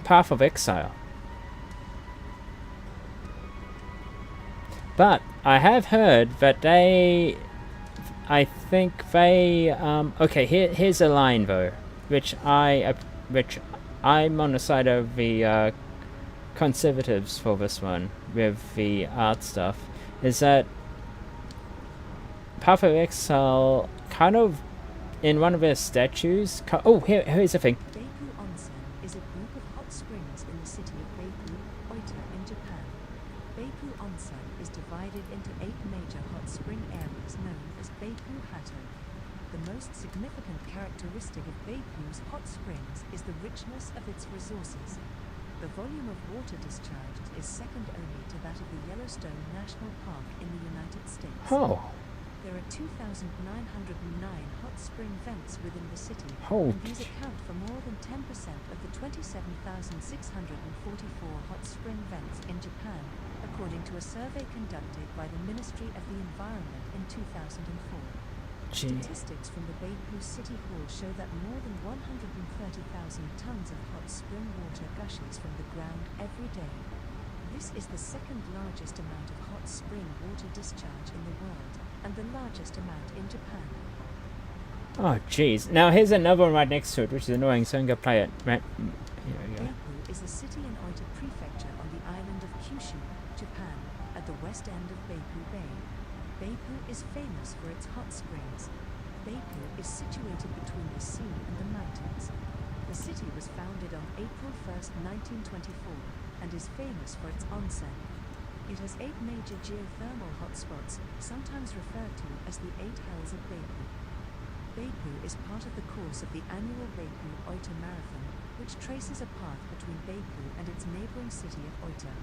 Path of Exile. But I have heard that okay, here's a line though, which I'm on the side of the conservatives for this one with the art stuff, is that Path of Exile kind of, in one of their statues, here's the thing. Beipu Onsen is a group of hot springs in the city of Beipu, Oita in Japan. Beipu Onsen is divided into 8 major hot spring areas known as Beipu Hato. The most significant characteristic of Beipu's hot springs is the richness of its resources. The volume of water discharged is second only to that of the Yellowstone National Park in the United States. Oh. There are 2,909 hot spring vents within the city, Oh. and these account for more than 10% of the 27,644 hot spring vents in Japan, according to a survey conducted by the Ministry of the Environment in 2004. Statistics from the Beipu City Hall show that more than 130,000 tons of hot spring water gushes from the ground every day. This is the second largest amount of hot spring water discharge in the world, and the largest amount in Japan. Oh, jeez. Now here's another one right next to it, which is annoying, so I'm going to play it. Right. Here we go. Beipu is a city in Oita Prefecture on the island of Kyushu, Japan, a at the west end of Baku Bay. Baku is famous for its hot springs. Baku is situated between the sea and the mountains. The city was founded on April 1st, 1924, and is famous for its onsen. It has 8 major geothermal hotspots, sometimes referred to as the 8 hells of Baku. Baku is part of the course of the annual Baku Oita Marathon, which traces a path between Baku and its neighboring city of Oita.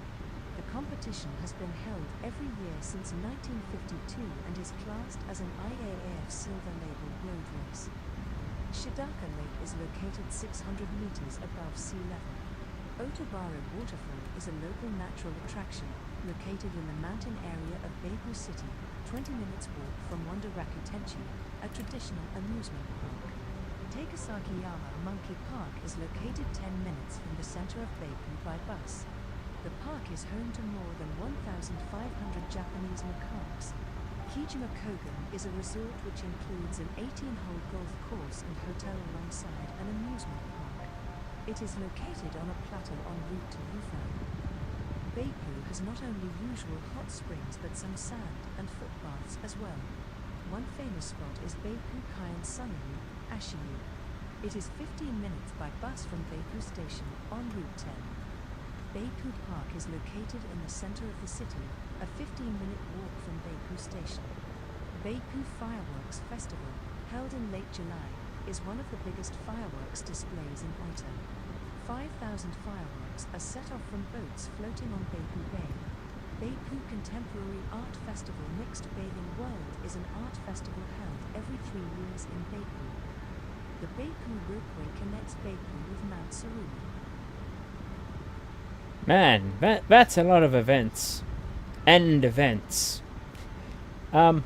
The competition has been held every year since 1952 and is classed as an IAAF Silver Label road race. Shidaka Lake is located 600 meters above sea level. Otobaro Waterfall is a local natural attraction, located in the mountain area of Baku City, 20 minutes walk from Wondaraku Tenchi, a traditional amusement park. Takasaki-yama Monkey Park is located 10 minutes from the center of Baku by bus. The park is home to more than 1,500 Japanese macaques. Kijima Kogen is a resort which includes an 18-hole golf course and hotel alongside an amusement park. It is located on a plateau en route to Refrain. Baku has not only usual hot springs but some sand and footbaths as well. One famous spot is Baku Kaien Sunayu, Ashiyu. It is 15 minutes by bus from Baku Station, en route 10. Baku Park is located in the center of the city, a 15-minute walk from Baku Station. Baku Fireworks Festival, held in late July, is one of the biggest fireworks displays in Oita. 5,000 fireworks are set off from boats floating on Baku Bay. Baku Contemporary Art Festival Mixed Bathing World is an art festival held every 3 years in Baku. The Baku Ropeway connects Baku with Mount Saruni. Man, that's a lot of events. And events. Where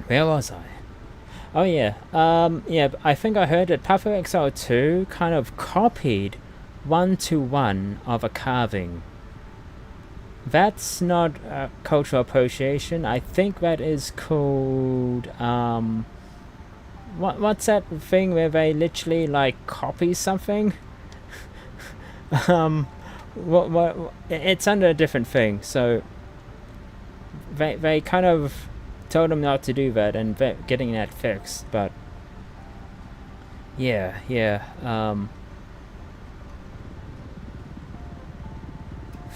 was I? Oh yeah, I think I heard that Puffo XL2 kind of copied 1-to-1 of a carving. That's not cultural appropriation. I think that is called what's that thing where they literally like copy something? It's under a different thing. So they kind of told them not to do that, and they're getting that fixed. But yeah.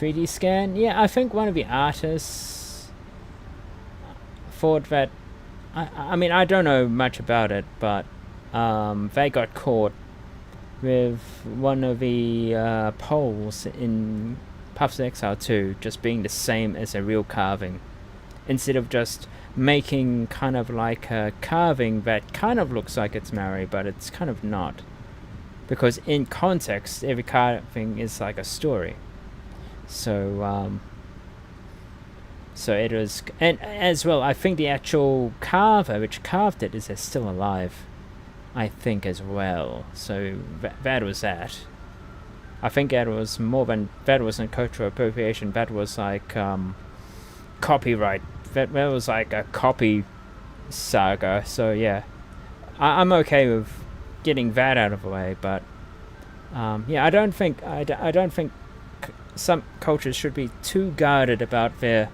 3D scan. Yeah, I think one of the artists thought that. I mean, I don't know much about it, but they got caught with one of the poles in Puffs XR2 just being the same as a real carving, instead of just making kind of like a carving that kind of looks like it's Maori, but it's kind of not, because in context every carving is like a story. So it was, and as well, I think the actual carver which carved it is still alive, I think, as well. So that was that. I think that was more than, that wasn't cultural appropriation, that was like copyright. That was like a copy saga. So yeah, I'm okay with getting that out of the way. But yeah, I don't think some cultures should be too guarded about their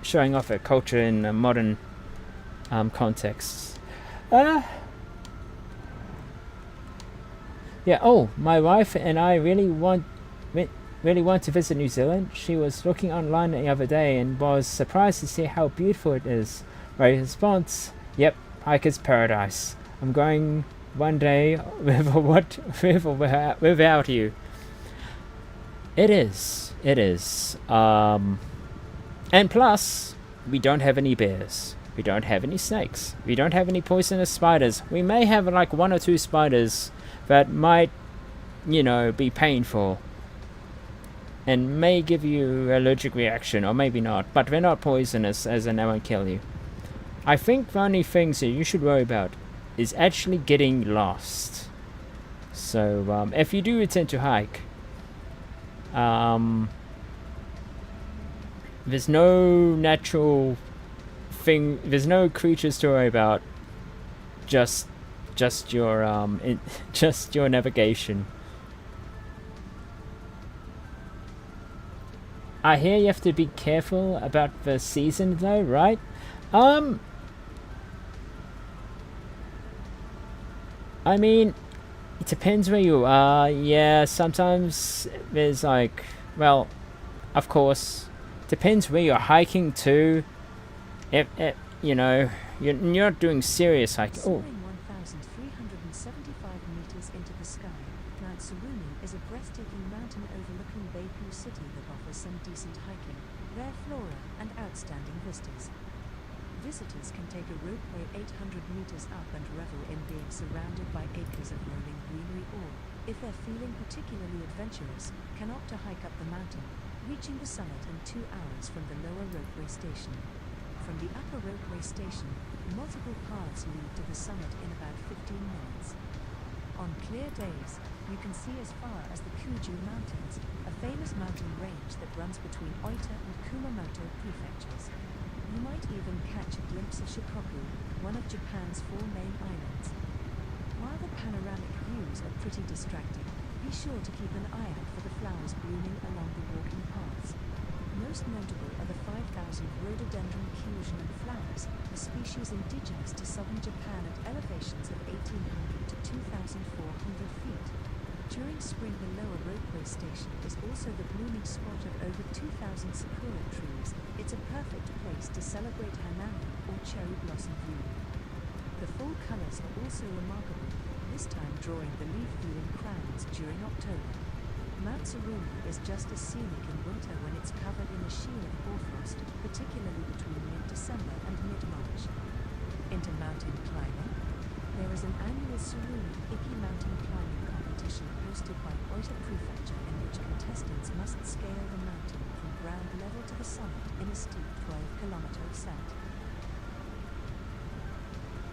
showing off their culture in a modern contexts. Yeah. Oh, my wife and I really want to visit New Zealand. She was looking online the other day and was surprised to see how beautiful it is. My response: "Yep, hiker's paradise. I'm going one day without you." It is. And plus, we don't have any bears. We don't have any snakes. We don't have any poisonous spiders. We may have like 1 or 2 spiders that might, be painful and may give you allergic reaction, or maybe not, but they're not poisonous, as in they won't kill you. I think the only things that you should worry about is actually getting lost. So if you do intend to hike, there's no natural thing, there's no creatures to worry about, just your just your navigation. I hear you have to be careful about the season though, right? I mean, it depends where you are. Yeah, sometimes there's like, well, of course, depends where you're hiking to. If you know, you're not doing serious hiking. Oh, Soaring 1,375 meters into the sky, Mount Saruni is a breathtaking mountain overlooking Baku City that offers some decent hiking, rare flora, and outstanding vistas. Visitors can take a ropeway 800 meters up and revel in being surrounded by acres of rolling greenery, or, if they're feeling particularly adventurous, can opt to hike up the mountain, reaching the summit in 2 hours from the lower ropeway station. From the upper ropeway station, multiple paths lead to the summit in about 15 minutes. On clear days, you can see as far as the Kuju Mountains, a famous mountain range that runs between Oita and Kumamoto prefectures. You might even catch a glimpse of Shikoku, one of Japan's 4 main islands. While the panoramic views are pretty distracting, be sure to keep an eye out for the flowers blooming along the walking paths. Most notable are the 5,000 rhododendron fusion flowers, a species indigenous to southern Japan at elevations of 1,800 to 2,400 feet. During spring, the lower ropeway station is also the blooming spot of over 2,000 sakura trees. It's a perfect place to celebrate hanami, or cherry blossom bloom. The fall colors are also remarkable, this time drawing the leaf-viewing crowns during October. Mount Saruni is just as scenic in winter when it's covered in a sheen of hoarfrost, particularly between mid-December and mid-March. Into mountain climbing, there is an annual Saruni Iki mountain climbing competition hosted by Oita Prefecture, in which contestants must scale the mountain from ground level to the summit in a steep 12-kilometer ascent.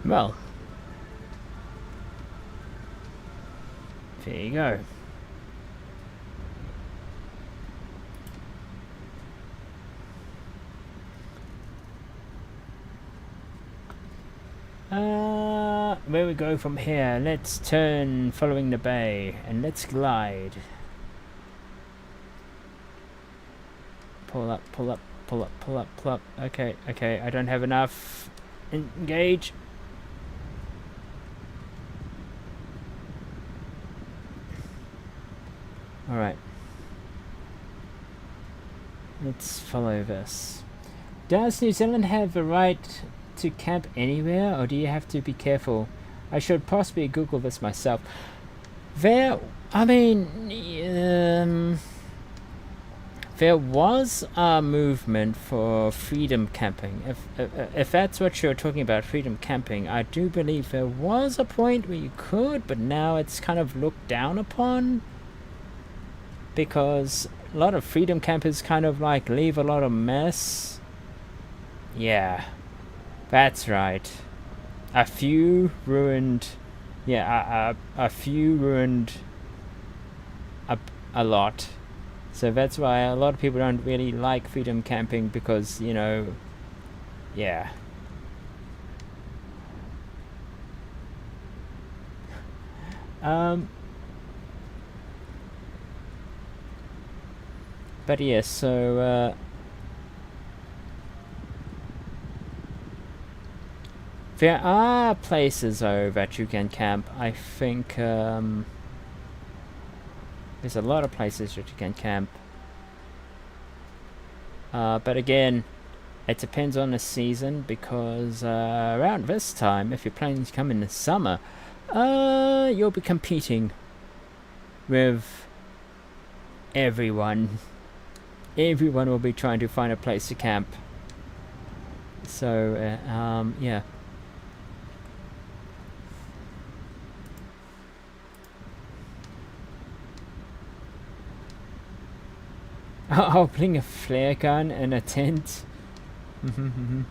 well, there you go. Where we go from here? Let's turn following the bay and let's glide. Pull up, pull up, pull up, pull up, pull up. Okay, okay, I don't have enough. Engage. Alright. Let's follow this. Does New Zealand have the right to camp anywhere, or do you have to be careful? I should possibly Google this myself. There was a movement for freedom camping. If that's what you're talking about, freedom camping, I do believe there was a point where you could, but now it's kind of looked down upon, because a lot of freedom campers kind of like leave a lot of mess. Yeah, that's right. A few ruined a few ruined a lot. So that's why a lot of people don't really like freedom camping, because, you know, yeah. But yeah, so there are places though that you can camp. I think there's a lot of places that you can camp. But again, it depends on the season, because around this time, if you're planning to come in the summer, you'll be competing with everyone. Everyone will be trying to find a place to camp. So, yeah. I'll bring a flare gun and a tent. You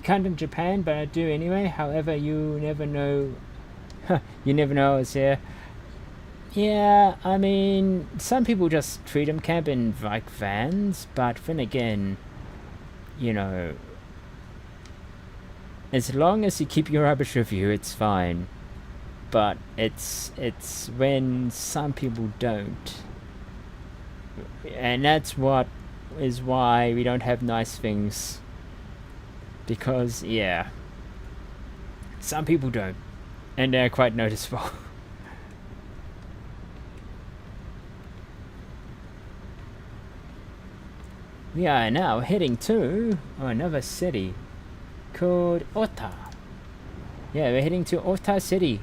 can't in Japan, but I do anyway. However, you never know. You never know it's here. Yeah, I mean, some people just freedom camp in like vans, but then again, you know, as long as you keep your rubbish with you, it's fine. But it's when some people don't, And that's what is why we don't have nice things. Because, yeah, some people don't. And they're quite noticeable. We are now heading to another city called Ota. Yeah, we're heading to Ota City.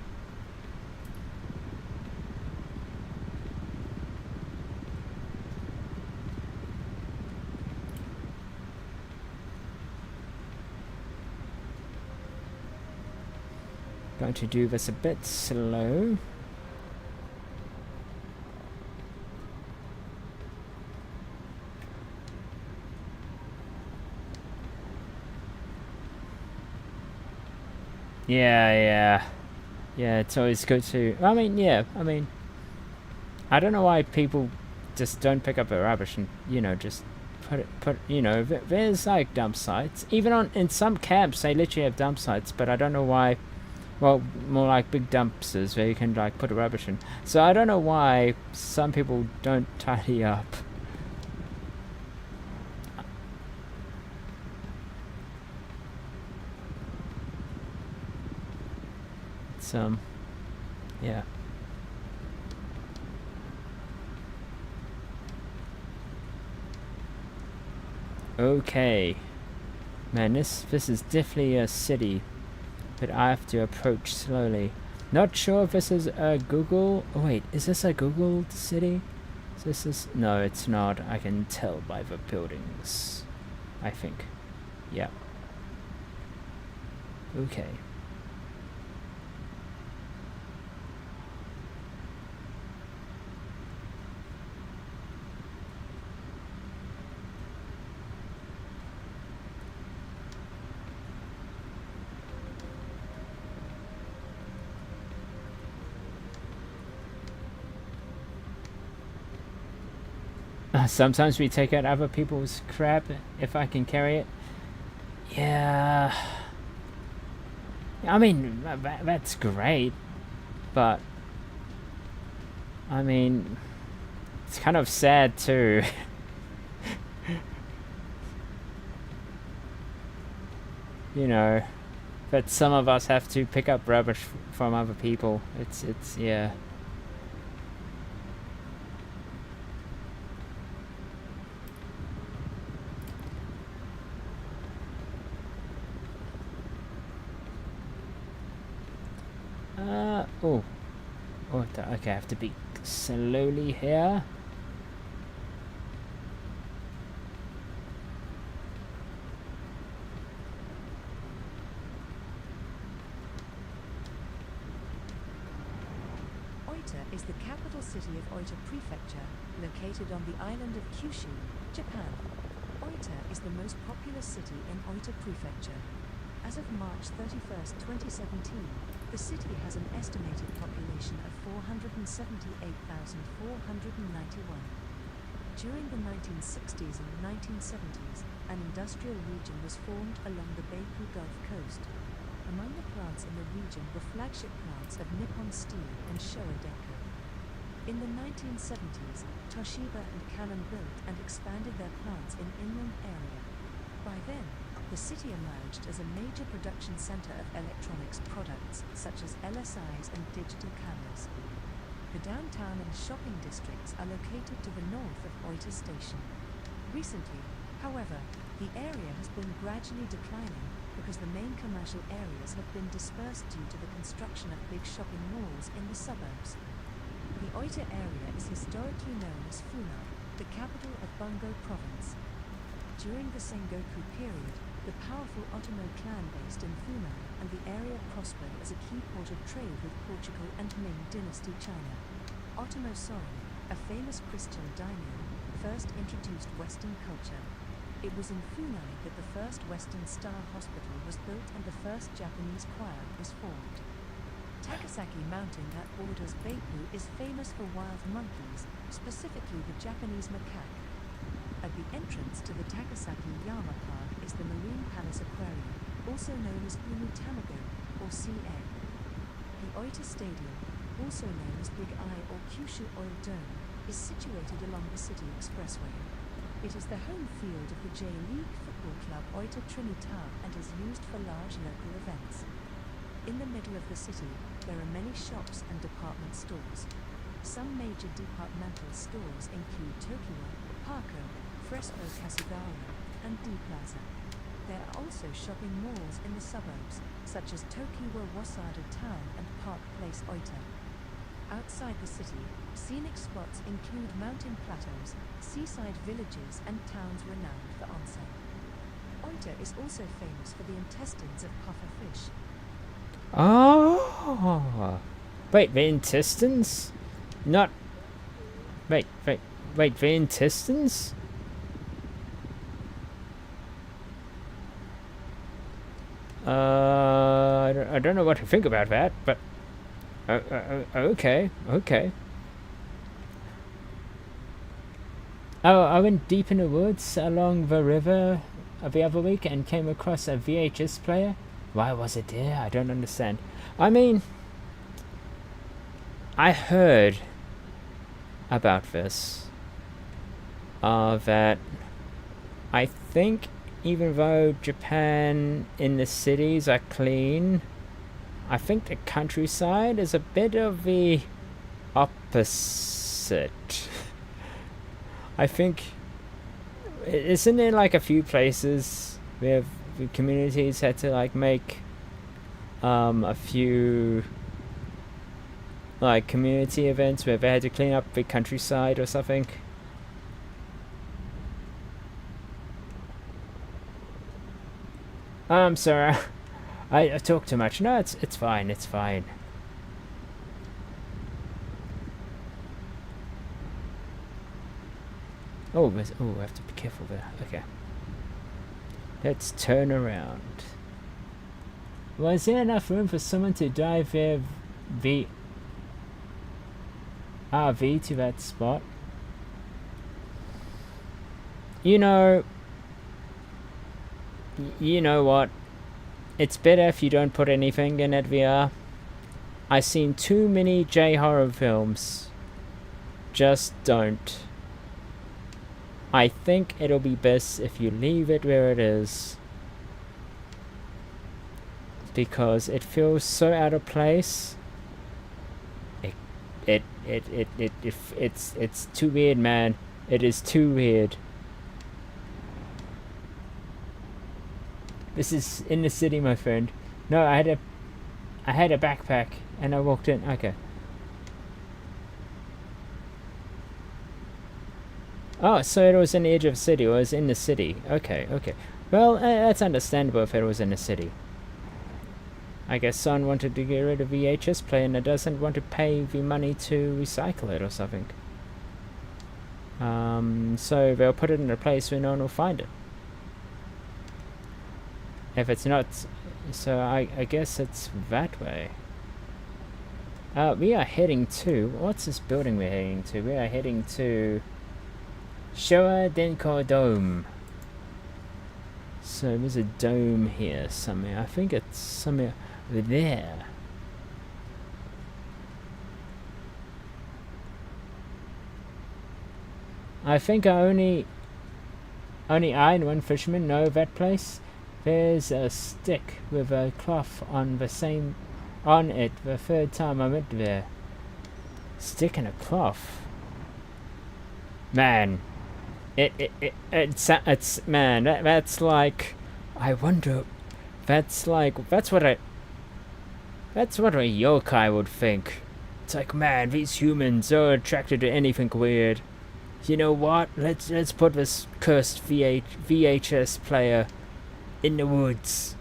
Going to do this a bit slow. Yeah, it's always good to, I mean, I don't know why people just don't pick up their rubbish and, you know, just there's like dump sites. Even in some camps, they literally have dump sites, but I don't know why, well, more like big dumpsters where you can, like, put the rubbish in. So I don't know why some people don't tidy up. It's, yeah. Okay. Man, this is definitely a city, but I have to approach slowly. Not sure if this is a Google... Oh wait, is this a Google city? No, it's not. I can tell by the buildings, I think. Yeah. Okay. Sometimes we take out other people's crap if I can carry it. Yeah. I mean, that's great. But, I mean, it's kind of sad too. You know, that some of us have to pick up rubbish from other people. It's yeah. Oh. Okay, I have to be slowly here. Oita is the capital city of Oita Prefecture, located on the island of Kyushu, Japan. Oita is the most populous city in Oita Prefecture. As of March 31st, 2017, the city has an estimated population of 478,491. During the 1960s and 1970s, an industrial region was formed along the Beipu Gulf Coast. Among the plants in the region were flagship plants of Nippon Steel and Showa Denko. In the 1970s, Toshiba and Canon built and expanded their plants in inland area. By then, the city emerged as a major production center of electronics products such as LSIs and digital cameras. The downtown and shopping districts are located to the north of Oita Station. Recently, however, the area has been gradually declining because the main commercial areas have been dispersed due to the construction of big shopping malls in the suburbs. The Oita area is historically known as Funai, the capital of Bungo Province. During the Sengoku period, the powerful Otomo clan based in Funai and the area prospered as a key port of trade with Portugal and Ming Dynasty China. Otomo Sori, a famous Christian daimyo, first introduced Western culture. It was in Funai that the first Western Star Hospital was built and the first Japanese choir was formed. Takasaki Mountain that borders Beipu is famous for wild monkeys, specifically the Japanese macaque. At the entrance to the Takasaki Yama Park is the Marine Palace Aquarium, also known as Umu Tamago, or Sea Egg. The Oita Stadium, also known as Big Eye or Kyushu Oil Dome, is situated along the city expressway. It is the home field of the J-League football club E43 and is used for large local events. In the middle of the city, there are many shops and department stores. Some major departmental stores include Tokiwa, Parco, Fresco Casugaro, and D-Plaza. There are also shopping malls in the suburbs, such as Tokiwa Wasada Town and Park Place Oita. Outside the city, scenic spots include mountain plateaus, seaside villages, and towns renowned for onsen. Oita is also famous for the intestines of puffer fish. Oh, wait, the intestines? Not. Wait, the intestines? I don't know what to think about that, but okay. Oh, I went deep in the woods along the river the other week and came across a VHS player. Why was it there? I don't understand. I mean, I heard about this. That I think even though Japan in the cities are clean, I think the countryside is a bit of the opposite. I think, isn't there like a few places where the communities had to like make a few like community events where they had to clean up the countryside or something? I'm sorry, I talk too much. No, it's fine. It's fine. Oh, I have to be careful there. Okay. Let's turn around. Was there enough room for someone to drive their RV to that spot? You know what? It's better if you don't put anything in that VR. I've seen too many J-horror films. Just don't. I think it'll be best if you leave it where it is, because it feels so out of place. It's too weird, man. It is too weird. This is in the city, my friend. No, I had a backpack and I walked in. Okay. Oh, so it was in the edge of the city. It was in the city. Okay. Well, that's understandable if it was in the city. I guess someone wanted to get rid of VHS player and it doesn't want to pay the money to recycle it or something. So they'll put it in a place where no one will find it. If it's not, so I guess it's that way. We are heading to, what's this building we're heading to? We are heading to Showa Denko Dome. So there's a dome here somewhere. I think it's somewhere there. I think only I and one fisherman know that place. There's a stick with a cloth on it the third time I went there. Stick and a cloth. Man. It's man, that's like, I wonder, that's what a yokai would think. It's like, man, these humans are attracted to anything weird. You know what? Let's put this cursed VHS player in the woods,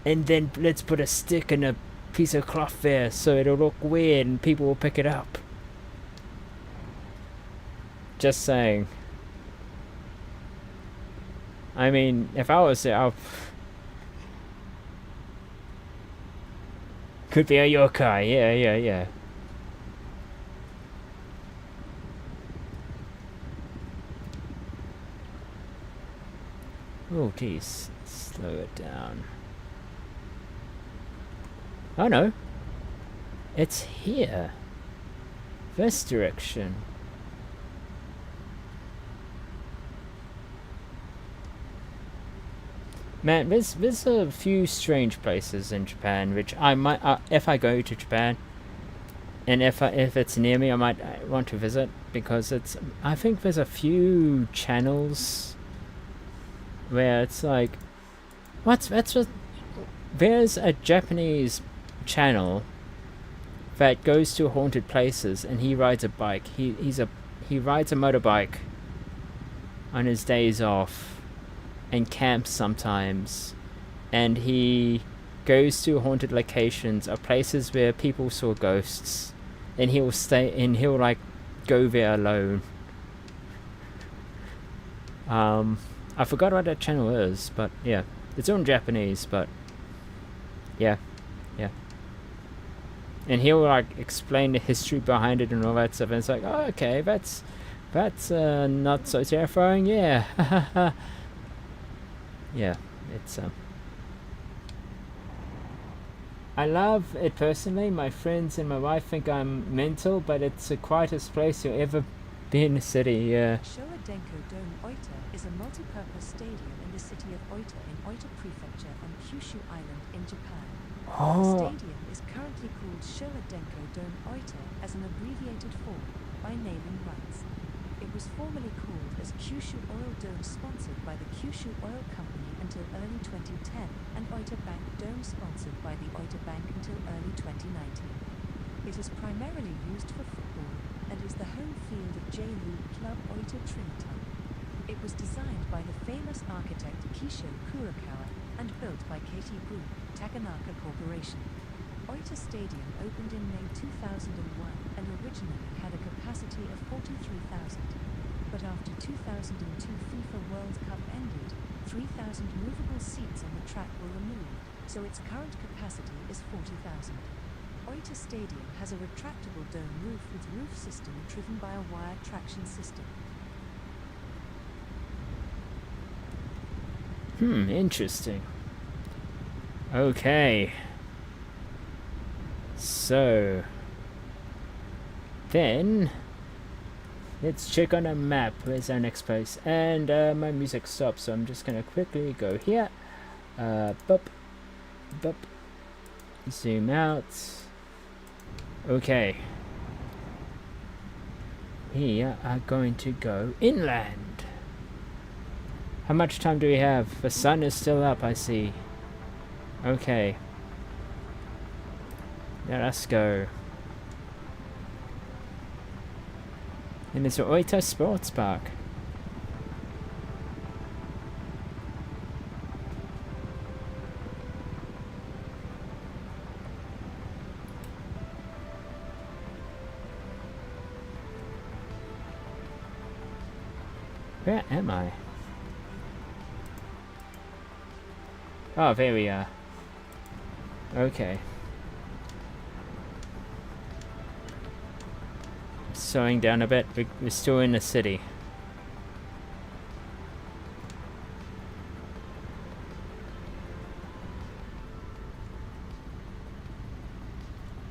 and then let's put a stick and a piece of cloth there so it'll look weird and people will pick it up. Just saying. I mean, if I was there, could be a yokai. Yeah. Oh, jeez. Slow it down. Oh, no. It's here. This direction. Man, there's a few strange places in Japan which I might, if I go to Japan, and if it's near me, I might want to visit, because I think there's a few channels where it's like, there's a Japanese channel that goes to haunted places, and he rides a bike. He rides a motorbike on his days off, and camps sometimes, and he goes to haunted locations or places where people saw ghosts, and he'll like go there alone. I forgot what that channel is, but yeah, it's all in Japanese, but yeah. And he'll like explain the history behind it and all that stuff, and it's like, oh, okay, that's not so terrifying, yeah. Yeah, it's I love it personally. My friends and my wife think I'm mental, but it's the quietest place you'll ever be in the city, yeah. Showa Denko Dome Oita is a multi-purpose stadium in the city of Oita in Oita Prefecture on Kyushu Island in Japan. The stadium is currently called Showa Denko Dome Oita as an abbreviated form by naming rights. It was formerly called as Kyushu Oil Dome, sponsored by the Kyushu Oil Company until early 2010, and Oita Bank Dome, sponsored by the Oita Bank until early 2019. It is primarily used for football and is the home field of J-League club Oita Triniton. It was designed by the famous architect Kisho Kurokawa and built by KT Group, Takanaka Corporation. Oita Stadium opened in May 2001 and originally had a capacity of 43,000. But after 2002 FIFA World Cup ended, 3,000 movable seats on the track were removed, so its current capacity is 40,000. Oita Stadium has a retractable dome roof with roof system driven by a wire traction system. Interesting. Okay. So, then, let's check on a map. Where's our next place? And my music stopped, so I'm just going to quickly go here. Boop. Zoom out. Okay. We are going to go inland. How much time do we have? The sun is still up, I see. Okay. Let us go. And it's Oita Sports Park. Where am I? Oh, there we are. Okay. Slowing down a bit, we're still in the city.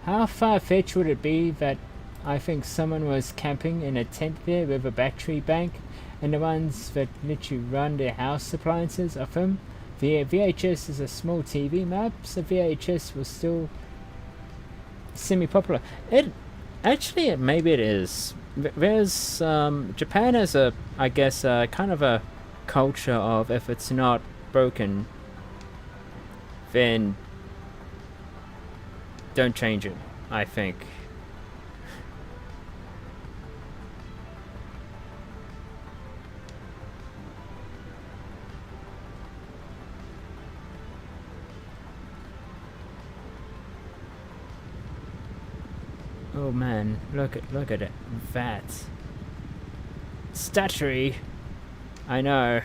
How far-fetched would it be that I think someone was camping in a tent there with a battery bank, and the ones that literally run their house appliances are from? The VHS is a small TV map, so VHS was still semi-popular. Actually, maybe it is. There's Japan has a, I guess, kind of a culture of, if it's not broken, then don't change it, I think. Oh man, look at it. That stuttery. I know.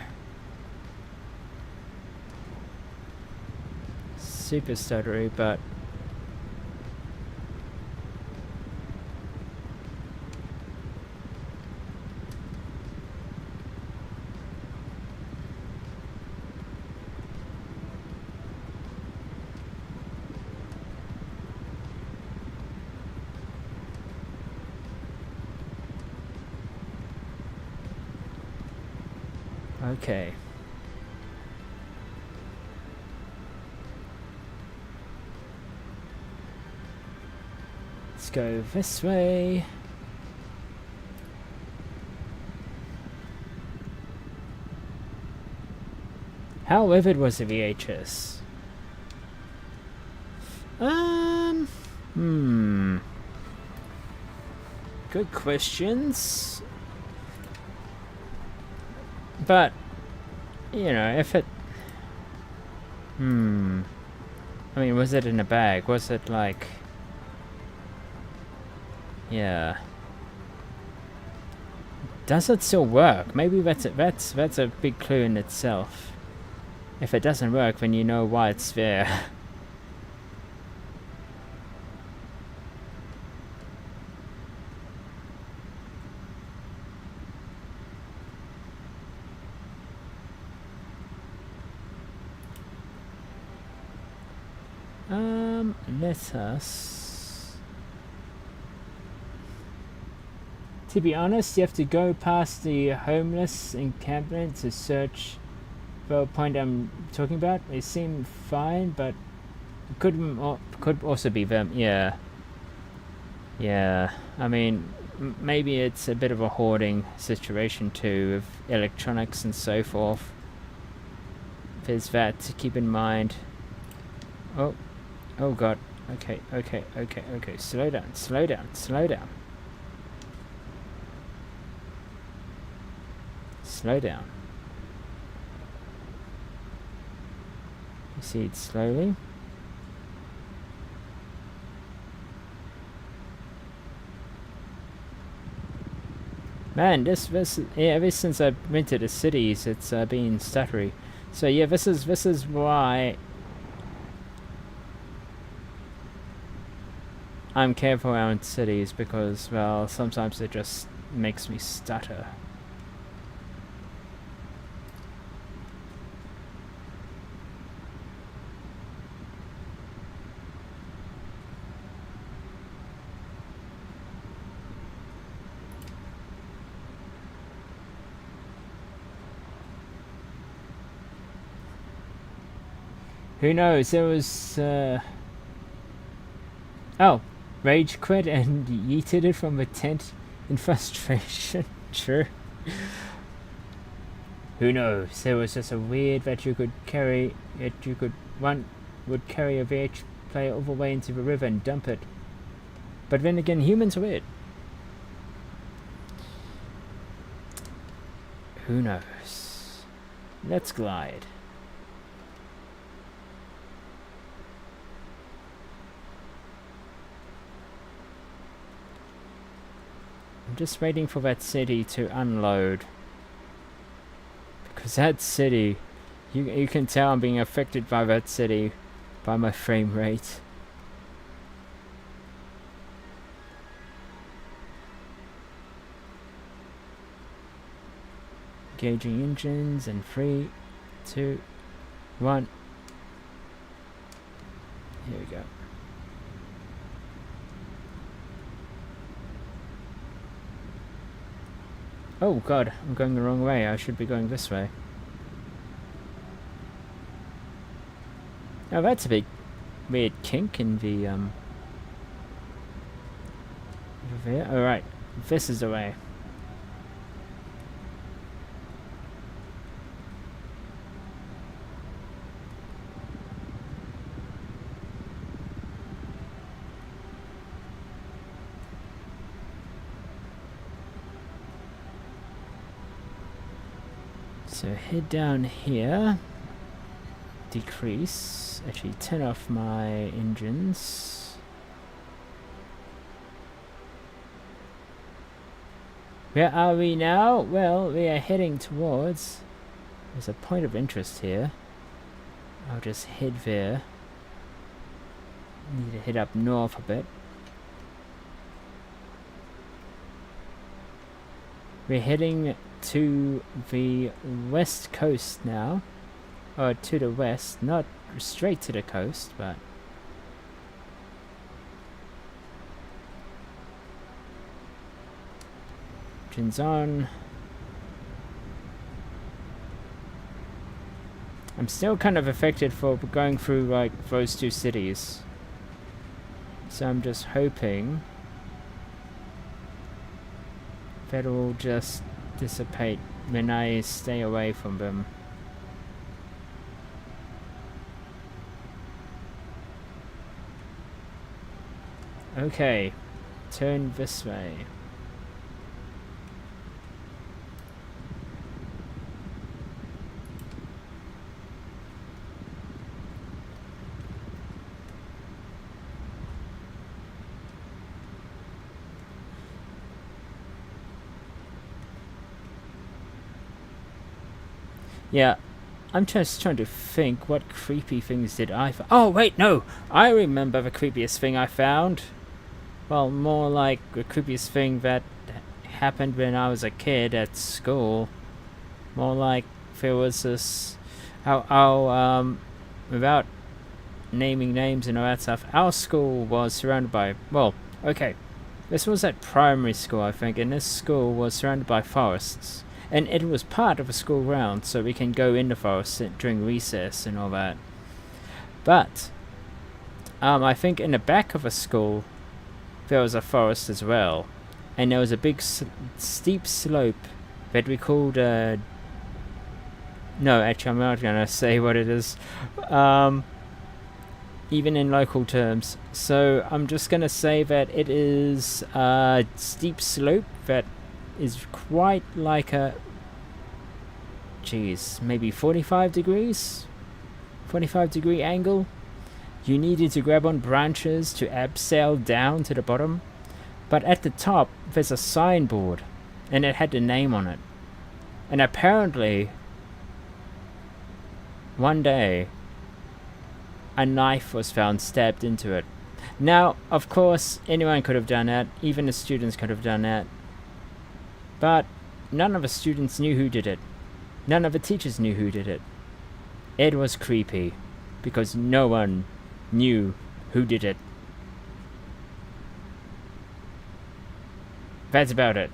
Super stuttery, but okay. Let's go this way. How vivid was the VHS? Good questions. But, you know, if it... I mean, was it in a bag? Was it like... Yeah. Does it still work? Maybe that's a big clue in itself. If it doesn't work, then you know why it's there. Let us... To be honest, you have to go past the homeless encampment to search for a point I'm talking about. They seem fine, but could also be them. Yeah. Yeah. I mean, maybe it's a bit of a hoarding situation too, of electronics and so forth. There's that to keep in mind. Oh. Oh god. Okay. Slow down. Slow down. Proceed slowly. Man, this yeah, ever since I went to the cities, it's been stuttery. So yeah, this is why I'm careful around cities, because, well, sometimes it just makes me stutter. Who knows? There was, oh, rage quit and yeeted it from a tent in frustration. True. Who knows? There was just a weird that you could carry it. One would carry a VH player all the way into the river and dump it. But then again, humans are weird. Who knows? Let's glide. I'm just waiting for that city to unload. Because that city, you can tell I'm being affected by that city, by my frame rate. Engaging engines in 3, 2, 1. Here we go. Oh god, I'm going the wrong way. I should be going this way. Oh, that's a big weird kink in the over there. Alright, this is the way. So head down here, decrease, actually turn off my engines. Where are we now? Well, we are heading towards, there's a point of interest here. I'll just head there. Need to head up north a bit. We're heading to the west coast now, or to the west, not straight to the coast, but engines on. I'm still kind of affected for going through like those two cities, so I'm just hoping that will just dissipate when I stay away from them. Okay, turn this way. Yeah, I'm just trying to think what creepy things did I find. Oh, wait, no! I remember the creepiest thing I found. Well, more like the creepiest thing that happened when I was a kid at school. More like there was this... without naming names and all that stuff, our school was surrounded by... Well, okay. This was at primary school, I think, and this school was surrounded by forests. And it was part of a school ground, so we can go in the forest during recess and all that. But, I think in the back of a school, there was a forest as well. And there was a big steep slope that we called, no, actually I'm not gonna say what it is. Even in local terms. So I'm just gonna say that it is a steep slope that is quite like a, geez, maybe 45 degrees? 45 degree angle. You needed to grab on branches to abseil down to the bottom. But at the top, there's a signboard, and it had the name on it. And apparently, one day, a knife was found stabbed into it. Now, of course, anyone could have done that. Even the students could have done that. But none of the students knew who did it. None of the teachers knew who did it. It was creepy, because no one knew who did it. That's about it.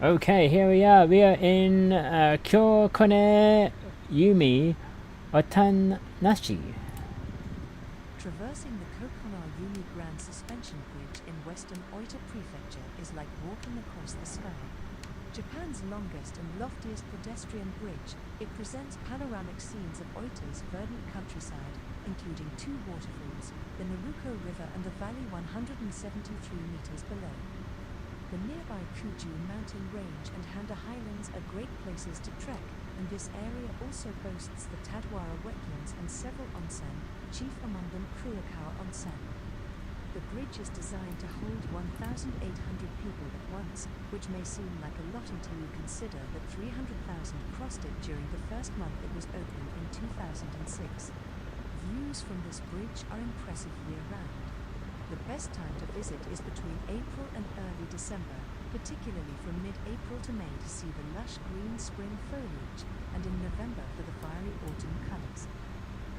Okay, here we are. We are in Kyokone Yumi Otanashi. Traversing the Kokona Yumi Grand Suspension Bridge in western Oita Prefecture is like walking across the sky. Japan's longest and loftiest pedestrian bridge, it presents panoramic scenes of Oita's verdant countryside, including two waterfalls, the Naruko River and the valley 173 meters below. The nearby Kuju mountain range and Handa Highlands are great places to trek, and this area also boasts the Tadwara wetlands and several onsen, chief among them Kurokawa Onsen. The bridge is designed to hold 1,800 people at once, which may seem like a lot until you consider that 300,000 crossed it during the first month it was open in 2006. Views from this bridge are impressive year-round. The best time to visit is between April and early December, particularly from mid-April to May to see the lush green spring foliage, and in November for the fiery autumn colors.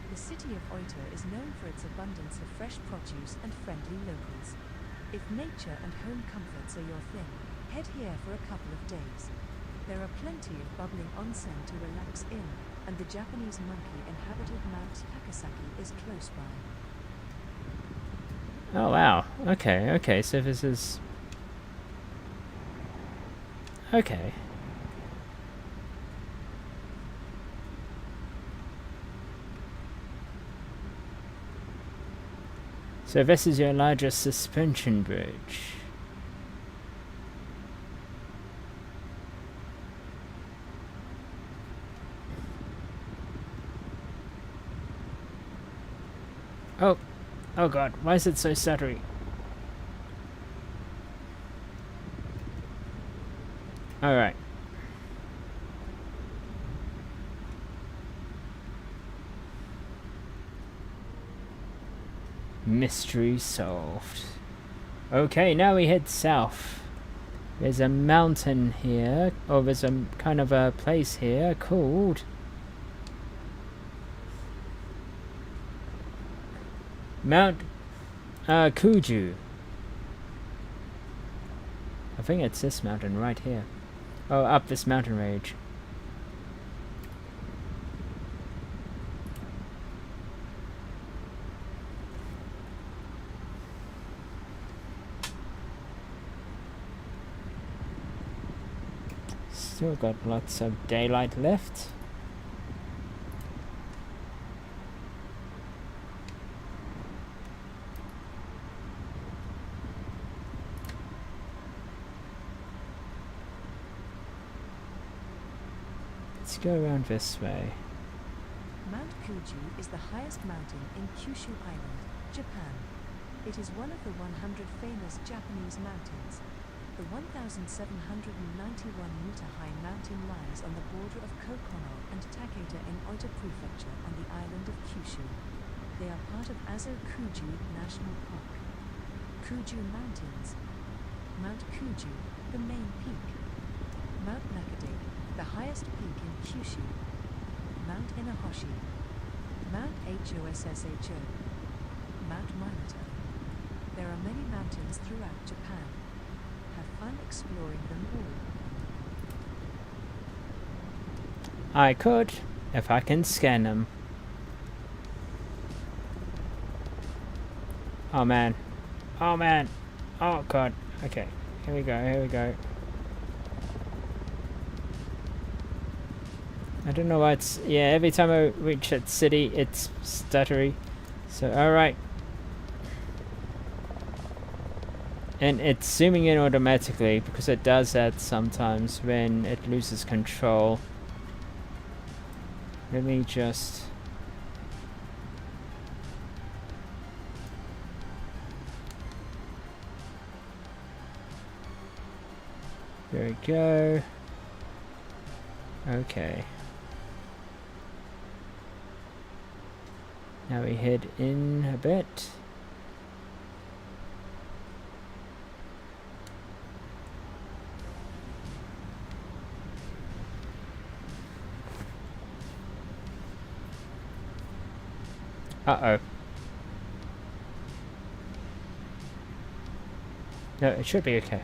The city of Oita is known for its abundance of fresh produce and friendly locals. If nature and home comforts are your thing, head here for a couple of days. There are plenty of bubbling onsen to relax in, and the Japanese monkey-inhabited Mount Takasaki is close by. Oh wow, okay, so this is... Okay. So this is your largest suspension bridge. Oh god, why is it so stuttery? Alright. Mystery solved. Okay, now we head south. There's a mountain here. Oh, there's a kind of a place here called... Mount Kuju. I think it's this mountain right here. Oh, up this mountain range. Still got lots of daylight left. Let's go around this way. Mount Fuji is the highest mountain in Kyushu Island, Japan. It is one of the 100 famous Japanese mountains. The 1,791-meter-high mountain lies on the border of Kokono and Takeda in Oita Prefecture on the island of Kyushu. They are part of Azo-Kuju National Park. Kuju Mountains. Mount Kuju, the main peak. Mount Nakade, the highest peak in Kyushu. Mount Inahoshi. Mount Hosho. Mount Minato. There are many mountains throughout Japan. Have fun exploring them all. I could, if I can scan them. Oh man. Oh man. Oh god. Okay. Here we go. Here we go. I don't know why it's... Yeah, every time I reach that city, it's stuttery. So, alright. And it's zooming in automatically, because it does that sometimes when it loses control. Let me just... There we go. Okay. Now we head in a bit. Uh-oh. No, it should be okay.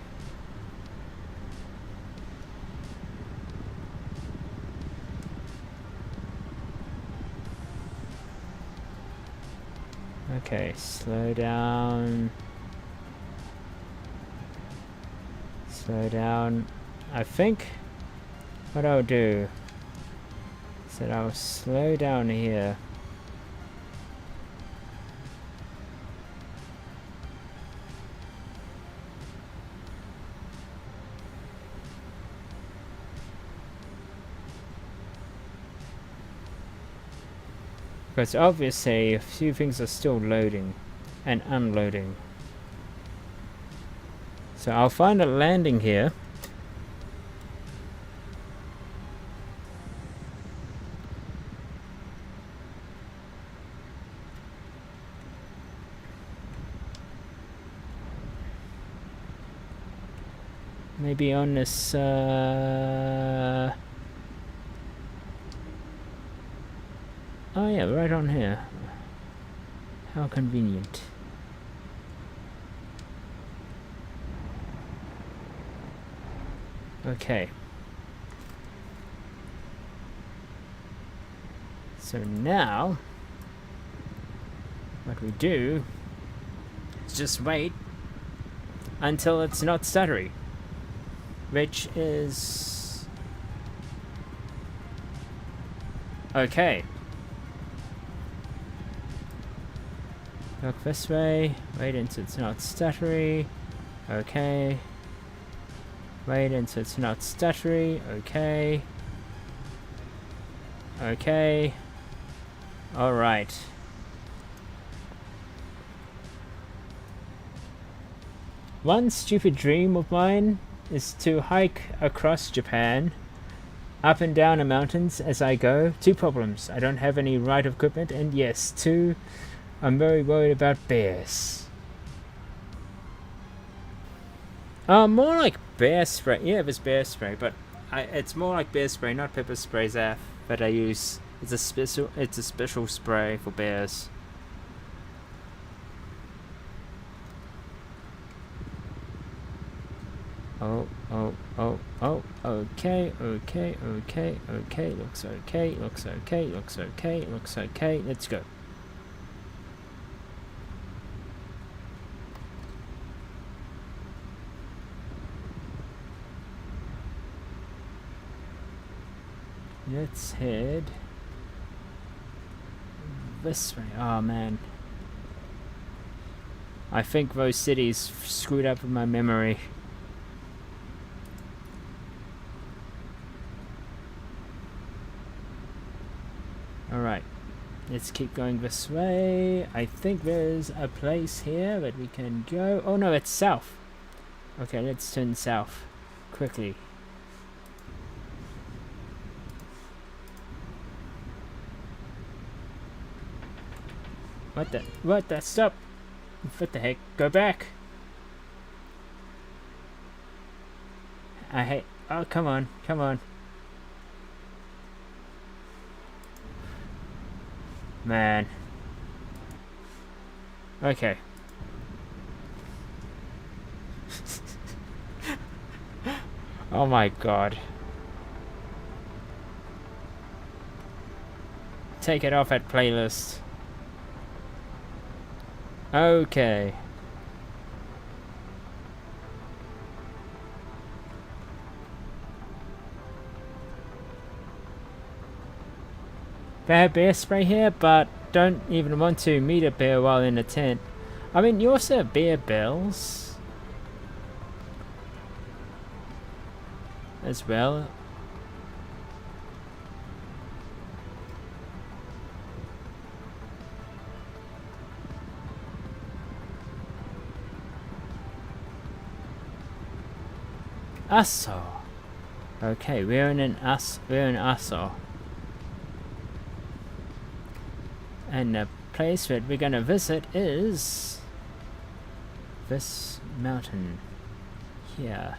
Okay, slow down. Slow down. I think what I'll do is that I'll slow down here. Because obviously a few things are still loading and unloading. So I'll find a landing here. Maybe on this oh yeah, right on here. How convenient. Okay. So now, what we do is just wait until it's not stuttery, which is okay. Look this way, wait until it's not stuttery, okay. Wait until it's not stuttery, okay. Okay. Alright. One stupid dream of mine is to hike across Japan, up and down the mountains as I go. 2 problems. I don't have any right equipment, and yes, 2, I'm very worried about bears. More like bear spray. Yeah, it was bear spray, but it's more like bear spray, not pepper spray, Zaf, that I use. It's a special spray for bears. Oh, okay, looks okay, let's go. Let's head this way. Oh man. I think those cities screwed up with my memory. Alright. Let's keep going this way. I think there's a place here that we can go. Oh no, it's south. Okay, let's turn south quickly. What the, stop! What the heck? Go back! I hate, oh come on, come on. Man. Okay. Oh my god. Take it off at playlist. Okay. They have bear spray here, but don't even want to meet a bear while in a tent. I mean, you also have bear bells as well. Asso. Okay, we're in Asso. And the place that we're gonna visit is this mountain here.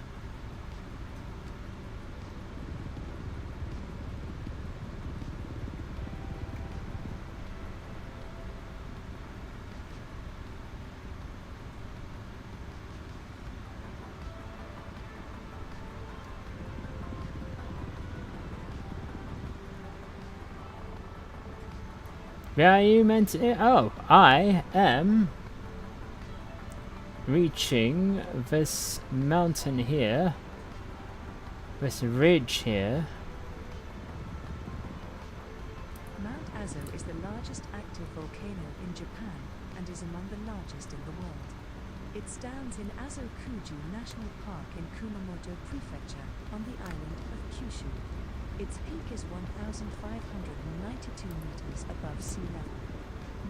Where are you meant to? Oh, I am reaching this mountain here, this ridge here. Mount Aso is the largest active volcano in Japan and is among the largest in the world. It stands in Aso-Kuju National Park in Kumamoto Prefecture on the island of Kyushu. Its peak is 1,592 meters above sea level.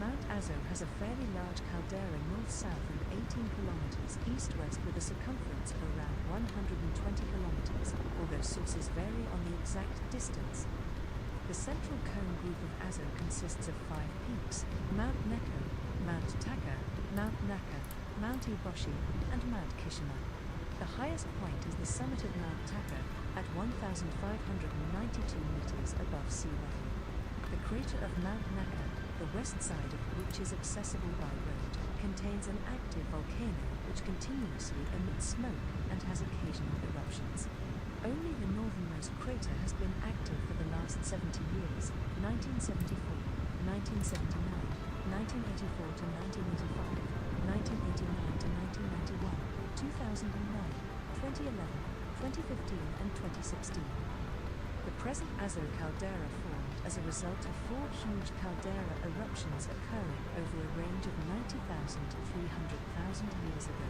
Mount Aso has a fairly large caldera north-south and 18 kilometers east-west with a circumference of around 120 kilometers, although sources vary on the exact distance. The central cone group of Aso consists of 5 peaks: Mount Neko, Mount Taka, Mount Naka, Mount Iboshi, and Mount Kishima. The highest point is the summit of Mount Taka, at 1,592 meters above sea level. The crater of Mount Naka, the west side of which is accessible by road, contains an active volcano which continuously emits smoke and has occasional eruptions. Only the northernmost crater has been active for the last 70 years, 1974, 1979, 1984 to 1985, 1989 to 1991, 2009, 2011, 2015 and 2016. The present Aso caldera formed as a result of 4 huge caldera eruptions occurring over a range of 90,000 to 300,000 years ago.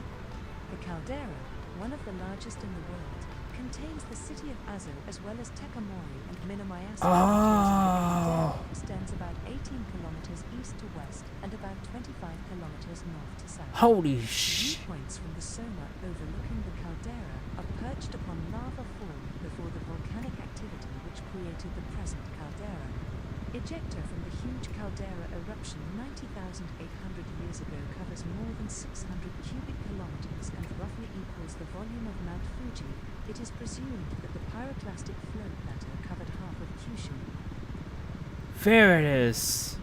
The caldera, one of the largest in the world, contains the city of Aso as well as Tekamori and Minamayasa. Oh. Extends about 18 kilometers east to west and about 25 kilometers north to south. Holy sh! Viewpoints from the Soma overlooking the caldera are perched upon lava formed before the volcanic activity which created the present caldera. Ejecta from the huge caldera eruption 90,800 years ago covers more than 600 cubic kilometers and roughly equals the volume of Mount Fuji. It is presumed that the pyroclastic flow plateau covered half of Kyushu. There it is.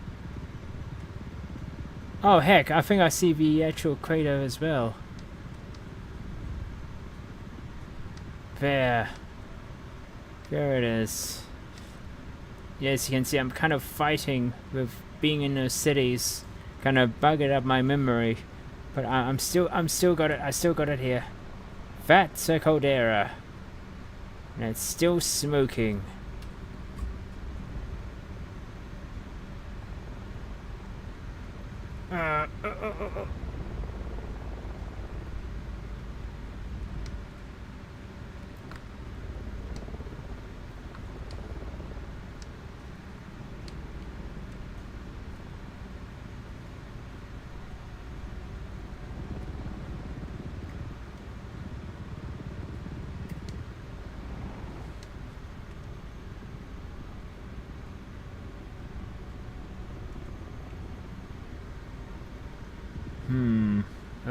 Oh heck, I think I see the actual crater as well. There. There it is. Yes, you can see I'm kind of fighting with being in those cities. Kind of buggered up my memory. But I'm still got it. I still got it here. That's a caldera. And it's still smoking.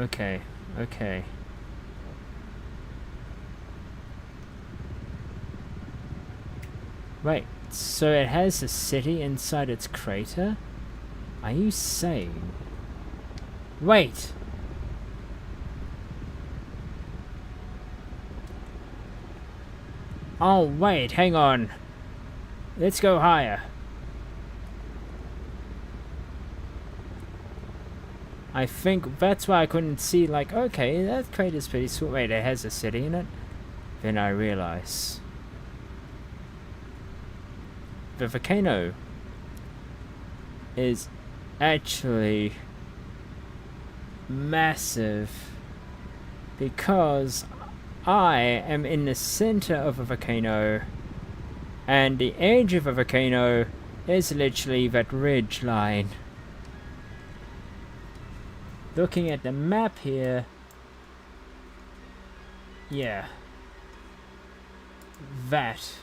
Okay. Okay. Wait, so it has a city inside its crater? Are you saying? Wait! Oh, wait, hang on. Let's go higher. I think that's why I couldn't see, like, okay, that crater's pretty sweet. Wait, it has a city in it? Then I realize the volcano is actually massive because I am in the center of a volcano and the edge of a volcano is literally that ridge line. Looking at the map here, yeah, that.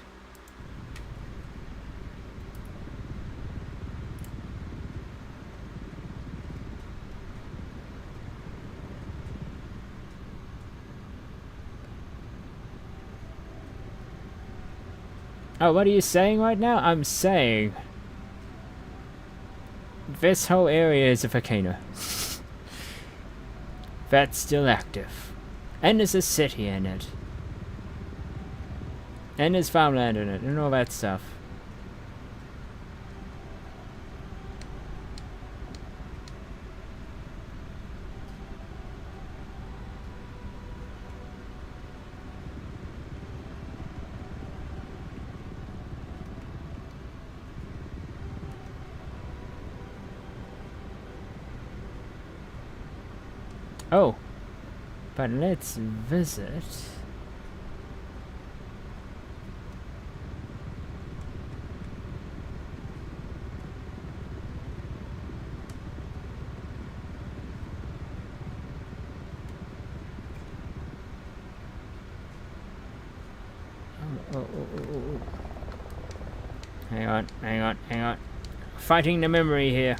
Oh, what are you saying right now? I'm saying this whole area is a volcano. That's still active. And there's a city in it. And there's farmland in it and all that stuff. Oh, but let's visit. Oh. Hang on. Fighting the memory here.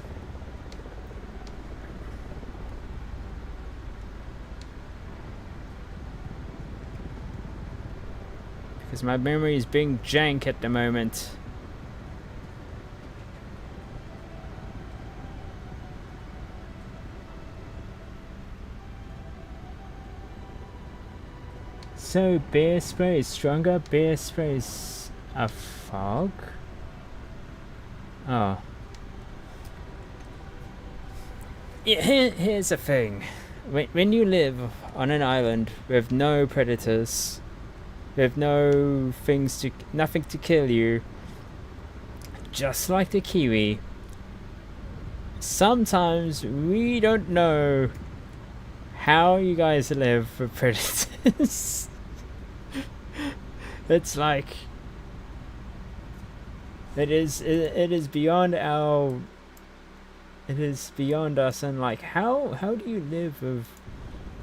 Because my memory is being jank at the moment. So bear spray is stronger. Bear spray is a fog. Oh. Yeah, here's the thing. When you live on an island with no predators, with nothing to kill you, just like the kiwi, sometimes we don't know how you guys live with predators. It's like it is beyond our. It is beyond us, and like how do you live with,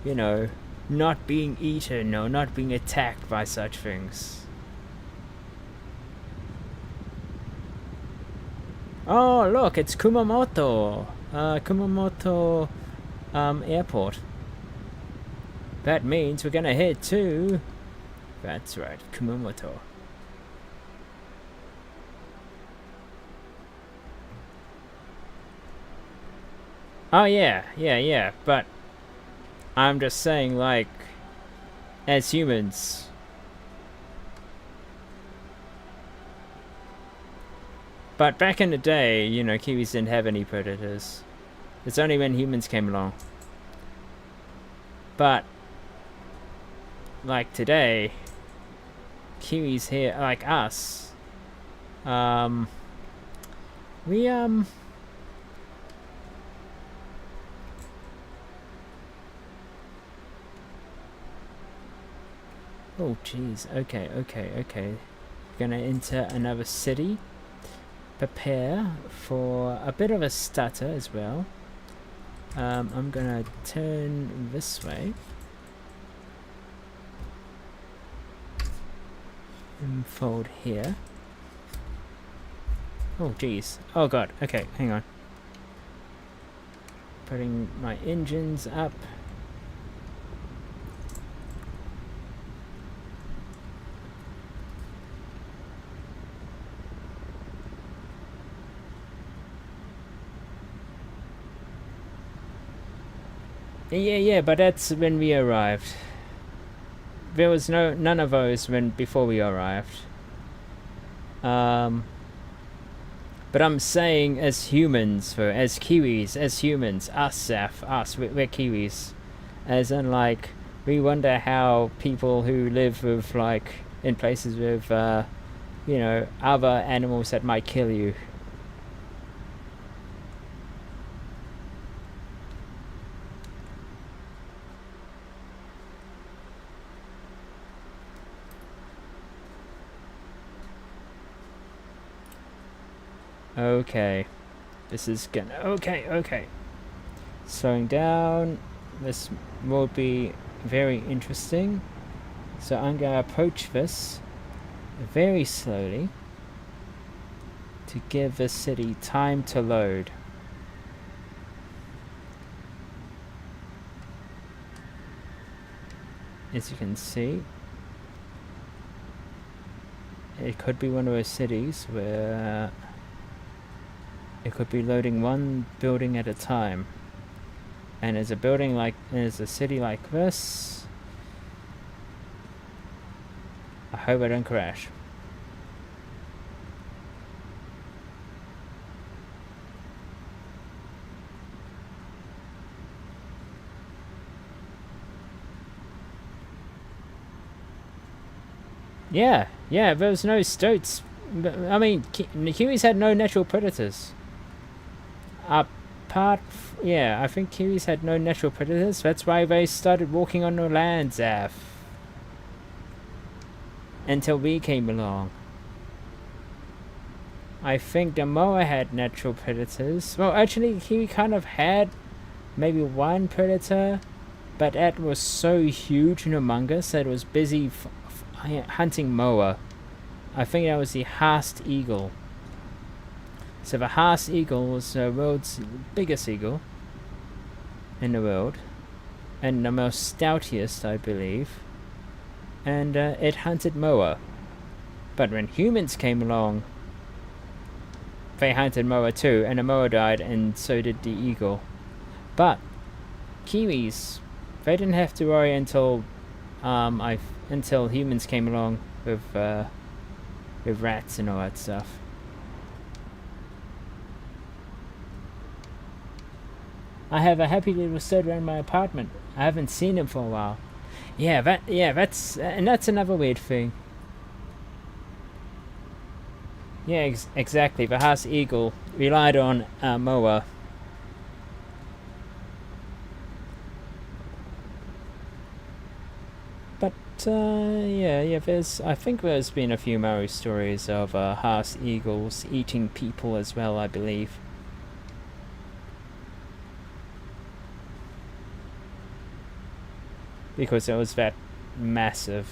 you know, not being eaten or not being attacked by such things? Oh look, it's Kumamoto, Airport. That means we're gonna head to. That's right, Kumamoto. Oh yeah, but I'm just saying, like, as humans, but back in the day, you know, kiwis didn't have any predators. It's only when humans came along. But like today, kiwis here, like us, we oh jeez, okay. Gonna enter another city. Prepare for a bit of a stutter as well. I'm gonna turn this way. And fold here. Oh jeez. Oh god. Okay, hang on. Putting my engines up. Yeah, but that's when we arrived. There was none of those before we arrived. But I'm saying as humans, as Kiwis, as humans, us, we're Kiwis. As in, like, we wonder how people who live with, like, in places with, you know, other animals that might kill you. Okay. This is gonna... Okay. Slowing down. This will be very interesting. So I'm gonna approach this very slowly to give the city time to load. As you can see, it could be one of those cities where it could be loading one building at a time. And as a city like this, I hope I don't crash. Yeah, there was no stoats. I mean, the Kiwis had no natural predators. I think Kiwis had no natural predators. That's why they started walking on the land, Zaf. Until we came along. I think the Moa had natural predators. Well, actually, Kiwi kind of had maybe one predator, but that was so huge and humongous that it was busy hunting Moa. I think that was the Haast eagle. So the Haast eagle was the world's biggest eagle in the world, and the most stoutiest, I believe. And it hunted Moa. But when humans came along, they hunted Moa too, and the Moa died, and so did the eagle. But Kiwis, they didn't have to worry until humans came along with rats and all that stuff. I have a happy little stud around my apartment. I haven't seen him for a while. That's another weird thing. Yeah, exactly. The Haast eagle relied on Moa. But I think there's been a few Maori stories of Haast eagles eating people as well, I believe. Because it was that massive.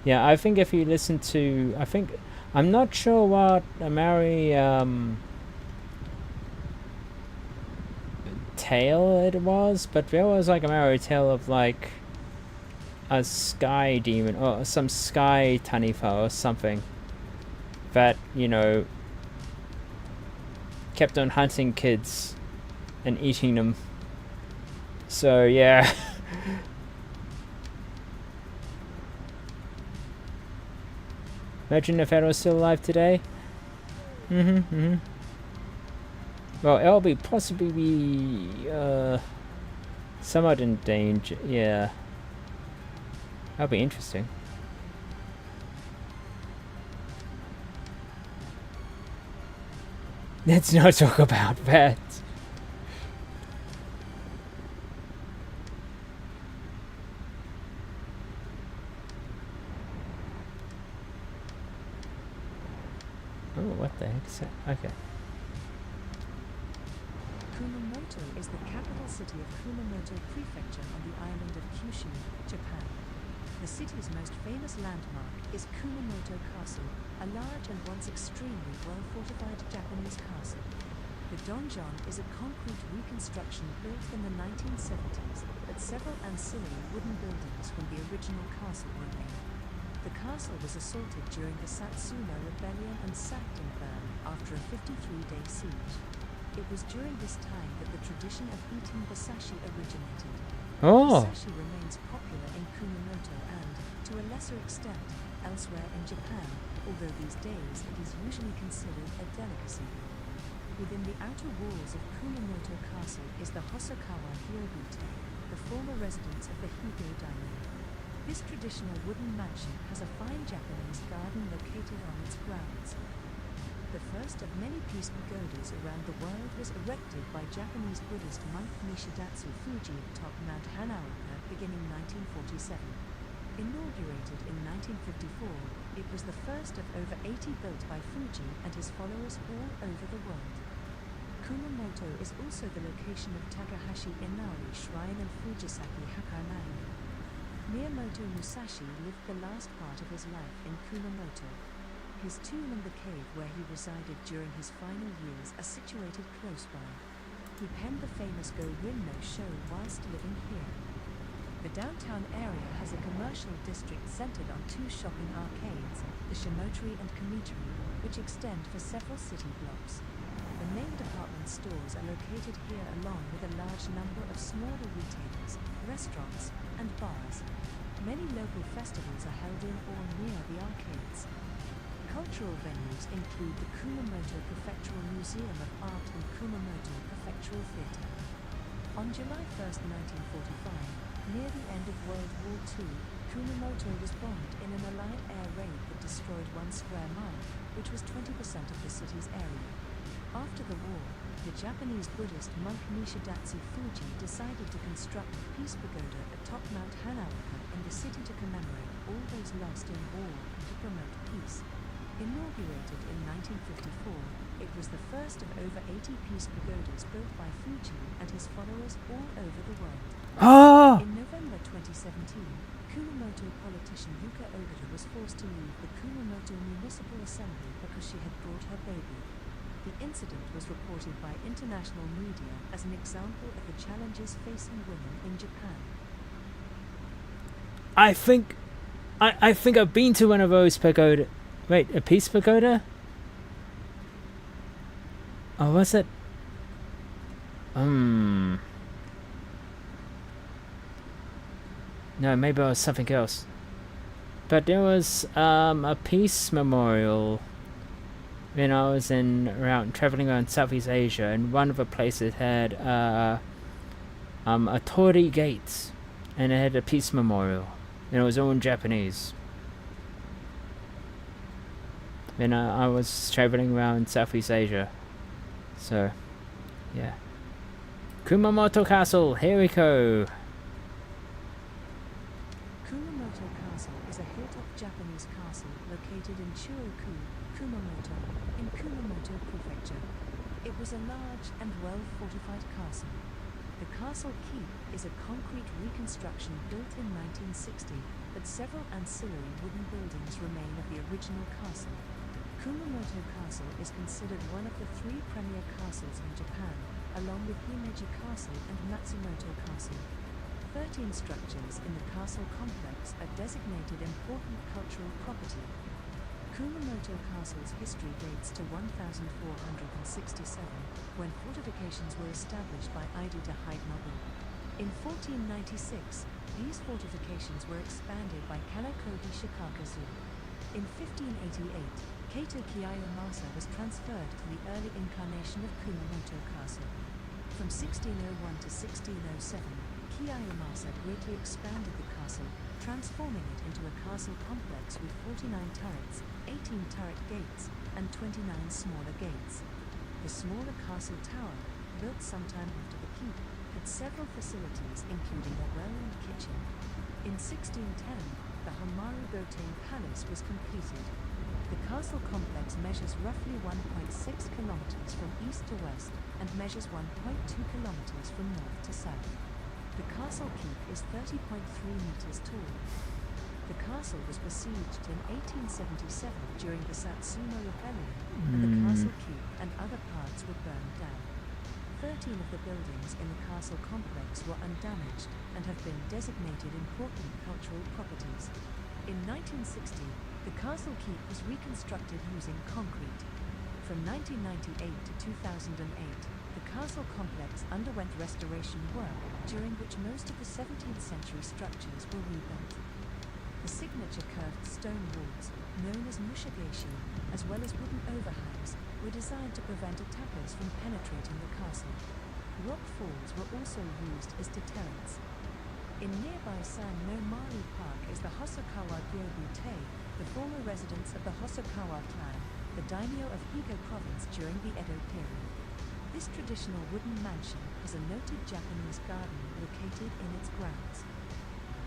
Yeah, I think if you listen to... I'm not sure what a Maori tale it was, but there was like a Maori tale of like a sky demon or some sky taniwha or something that, you know, kept on hunting kids and eating them. So yeah. Imagine if that was still alive today. Well, it'll be possibly be somewhat in danger. Yeah, that'll be interesting. Let's not talk about that. Oh, what the heck is that? Okay. Kumamoto is the capital city of Kumamoto Prefecture on the island of Kyushu, Japan. The city's most famous landmark is Kumamoto Castle, a large and once extremely well-fortified Japanese castle. The donjon is a concrete reconstruction built in the 1970s, but several ancillary wooden buildings from the original castle remain. The castle was assaulted during the Satsuma Rebellion and sacked and burned after a 53-day siege. It was during this time that the tradition of eating basashi originated. Oh, Basashi remains popular in Kumamoto and, to a lesser extent, elsewhere in Japan, although these days it is usually considered a delicacy. Within the outer walls of Kumamoto Castle is the Hosokawa Hyobute, the former residence of the Higo daimyo. This traditional wooden mansion has a fine Japanese garden located on its grounds. The first of many peace pagodas around the world was erected by Japanese Buddhist monk Nishidatsu Fuji atop Mount Hanaoka beginning 1947. Inaugurated in 1954, it was the first of over 80 built by Fuji and his followers all over the world. Kumamoto is also the location of Takahashi Inari Shrine and Fujisaki Hakanai. Miyamoto Musashi lived the last part of his life in Kumamoto. His tomb and the cave where he resided during his final years are situated close by. He penned the famous Go Rinno show whilst living here. The downtown area has a commercial district centered on two shopping arcades, the Shimotori and Kamitari, which extend for several city blocks. The main department stores are located here along with a large number of smaller retailers, restaurants, and bars. Many local festivals are held in or near the arcades. Cultural venues include the Kumamoto Prefectural Museum of Art and Kumamoto Prefectural Theatre. On July 1, 1945, near the end of World War II, Kumamoto was bombed in an Allied air raid that destroyed 1 square mile, which was 20% of the city's area. After the war, the Japanese Buddhist monk Nishidatsu Fuji decided to construct a peace pagoda atop Mount Hanaoka in the city to commemorate all those lost in war and to promote peace. Inaugurated in 1954, it was the first of over 80 peace pagodas built by Fuji and his followers all over the world. oh, In November 2017, Kumamoto politician Yuka Ogata was forced to leave the Kumamoto Municipal Assembly because she had brought her baby. The incident was reported by international media as an example of the challenges facing women in Japan. I think I've been to one of those pagoda. Wait, a peace pagoda? Oh, was it? No, maybe it was something else. But there was a peace memorial when I was traveling around Southeast Asia, and one of the places had a torii gates, and it had a peace memorial, and it was all in Japanese. When I was traveling around Southeast Asia, so yeah. Kumamoto Castle, here we go. Kumamoto Castle is a hilltop Japanese castle located in Churoku, Kumamoto, in Kumamoto Prefecture. It was a large and well-fortified castle. The castle keep is a concrete reconstruction built in 1960, but several ancillary wooden buildings remain of the original castle. Kumamoto Castle is considered one of the 3 premier castles in Japan, along with Himeji Castle and Matsumoto Castle. 13 structures in the castle complex are designated important cultural property. Kumamoto Castle's history dates to 1467, when fortifications were established by Ida Hidemobu. In 1496, these fortifications were expanded by Kanakogi Shikakazu. In 1588, Kaito Kiyomasa was transferred to the early incarnation of Kumamoto Castle. From 1601 to 1607, Kiyomasa greatly expanded the castle, transforming it into a castle complex with 49 turrets, 18 turret gates, and 29 smaller gates. The smaller castle tower, built sometime after the keep, had several facilities including a well and kitchen. In 1610, the Hamaru Goten Palace was completed. The castle complex measures roughly 1.6 kilometers from east to west and measures 1.2 kilometers from north to south. The castle keep is 30.3 meters tall. The castle was besieged in 1877 during the Satsuma Rebellion, and the castle keep and other parts were burned down. 13 of the buildings in the castle complex were undamaged and have been designated important cultural properties. In 1960, the castle keep was reconstructed using concrete. From 1998 to 2008, the castle complex underwent restoration work, during which most of the 17th century structures were rebuilt. The signature curved stone walls, known as mushagashi, as well as wooden overhangs, were designed to prevent attackers from penetrating the castle. Rock falls were also used as deterrents. In nearby San no Maru Park is the Hosokawa Gyobutei, the former residence of the Hosokawa clan, the daimyo of Higo province during the Edo period. This traditional wooden mansion has a noted Japanese garden located in its grounds.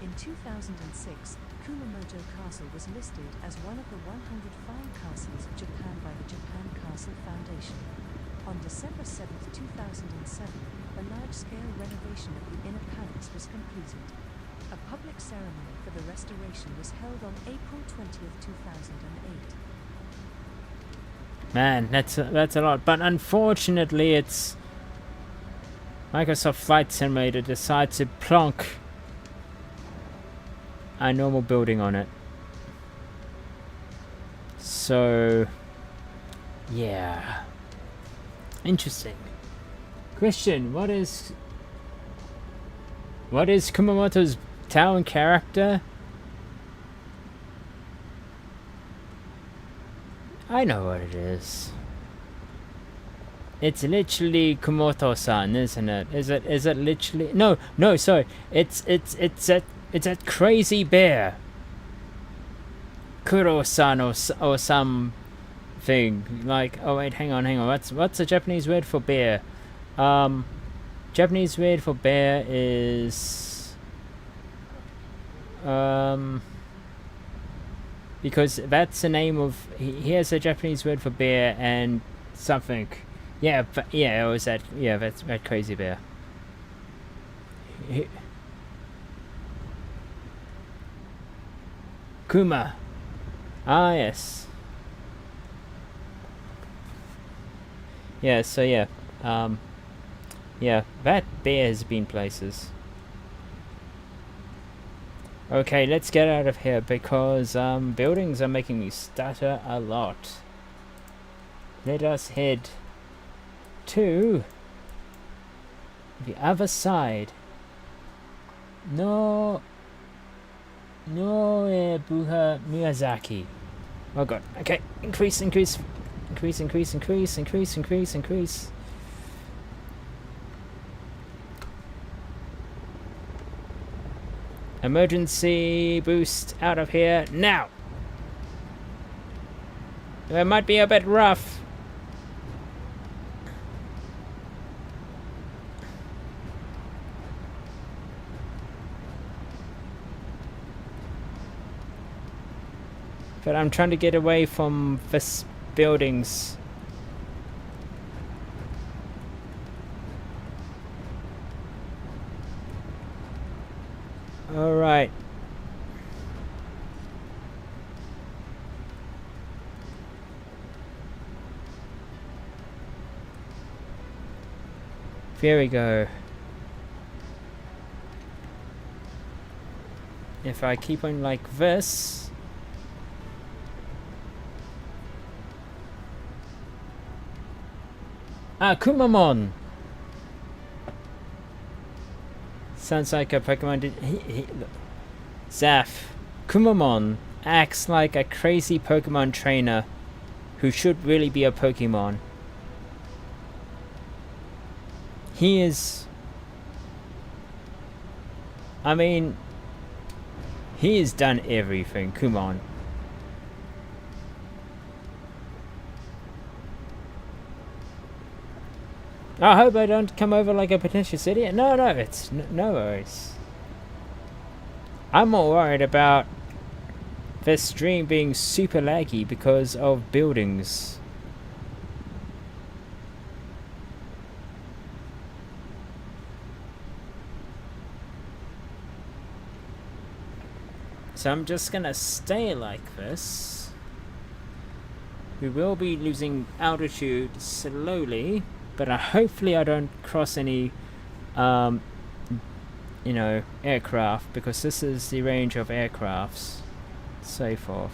In 2006, Kumamoto Castle was listed as one of the 100 fine castles of Japan by the Japan Castle Foundation. On December 7, 2007, a large-scale renovation of the inner palace was completed. A public ceremony for the restoration was held on April 20, 2008. Man, that's a lot. But unfortunately, it's Microsoft Flight Simulator decides to plonk a normal building on it. So, yeah. Interesting. Question, what is Kumamoto's town character? I know what it is. It's literally Kumoto-san, isn't it? Is it literally? No, sorry. It's that crazy bear. Kuro-san or some thing like. Oh wait, hang on. What's the Japanese word for bear? Japanese word for bear is because that's the name of he has a Japanese word for bear and something. Yeah, but yeah, it was that. Yeah, that's that crazy bear. Kuma. Ah, yes. Yeah, so yeah. Yeah, that bear has been places. Okay, let's get out of here because buildings are making me stutter a lot. Let us head to the other side. No Buha Miyazaki. Oh god. Okay. Increase. Emergency boost out of here now. It might be a bit rough. But I'm trying to get away from this buildings. All right. There we go. If I keep on like this. Ah, Kumamon! Sounds like a Pokemon. Zaf. Kumamon acts like a crazy Pokemon trainer who should really be a Pokemon. He is... I mean... he has done everything, Kumon. I hope I don't come over like a pretentious idiot. No, it's no worries. I'm more worried about this stream being super laggy because of buildings. So I'm just gonna stay like this. We will be losing altitude slowly. But hopefully I don't cross any, aircraft, because this is the range of aircrafts. so forth.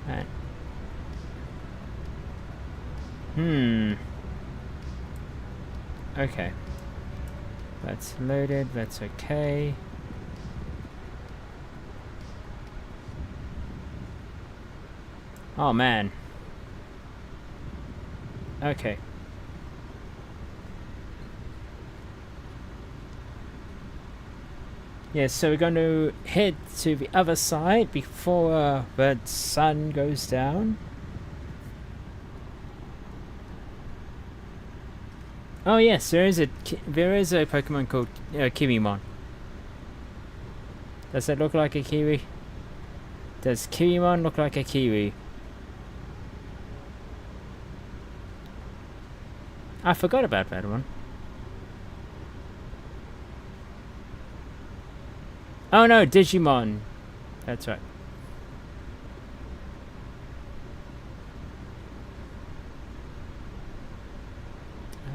Right. Okay. That's loaded, that's okay. Oh man. Okay. Yes, so we're going to head to the other side before the sun goes down. Oh yes, there is a Pokemon called Kiwimon. Does it look like a kiwi? Does Kiwimon look like a kiwi? I forgot about that one. Oh no, Digimon. That's right.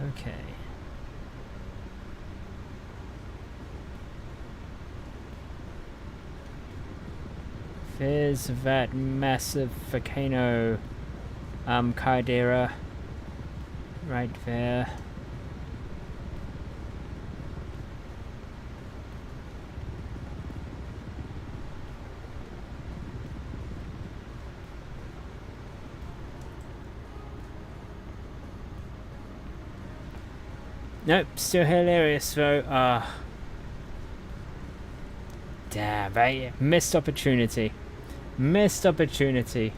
Okay. There's that massive volcano caldera right there. Nope, still hilarious though. Damn, right? Missed opportunity. Missed opportunity.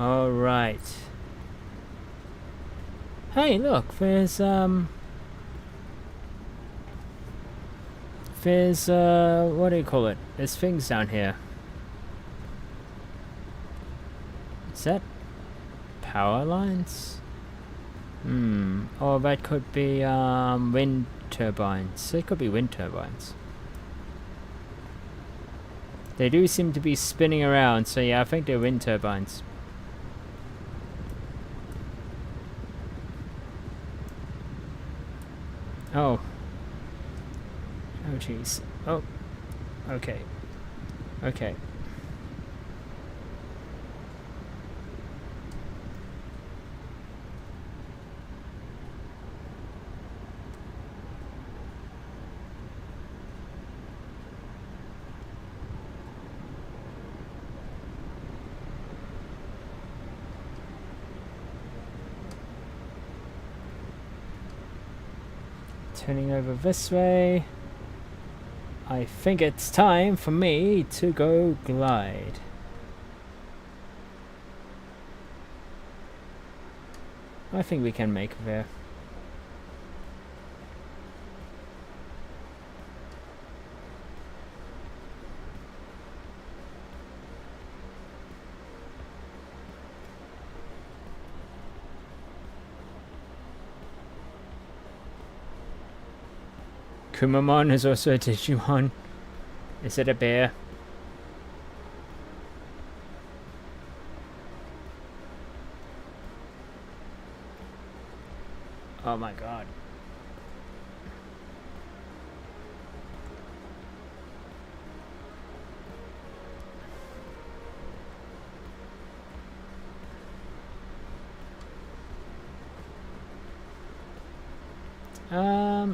All right. Hey, look, there's what do you call it? There's things down here. Is that power lines? Or that could be wind turbines. It could be wind turbines. They do seem to be spinning around, so yeah, I think they're wind turbines. Oh. Oh jeez. Oh. Okay. Okay. Turning over this way. I think it's time for me to go glide. I think we can make it there. Kumamon is also a Digimon. Is it a bear? Oh my god.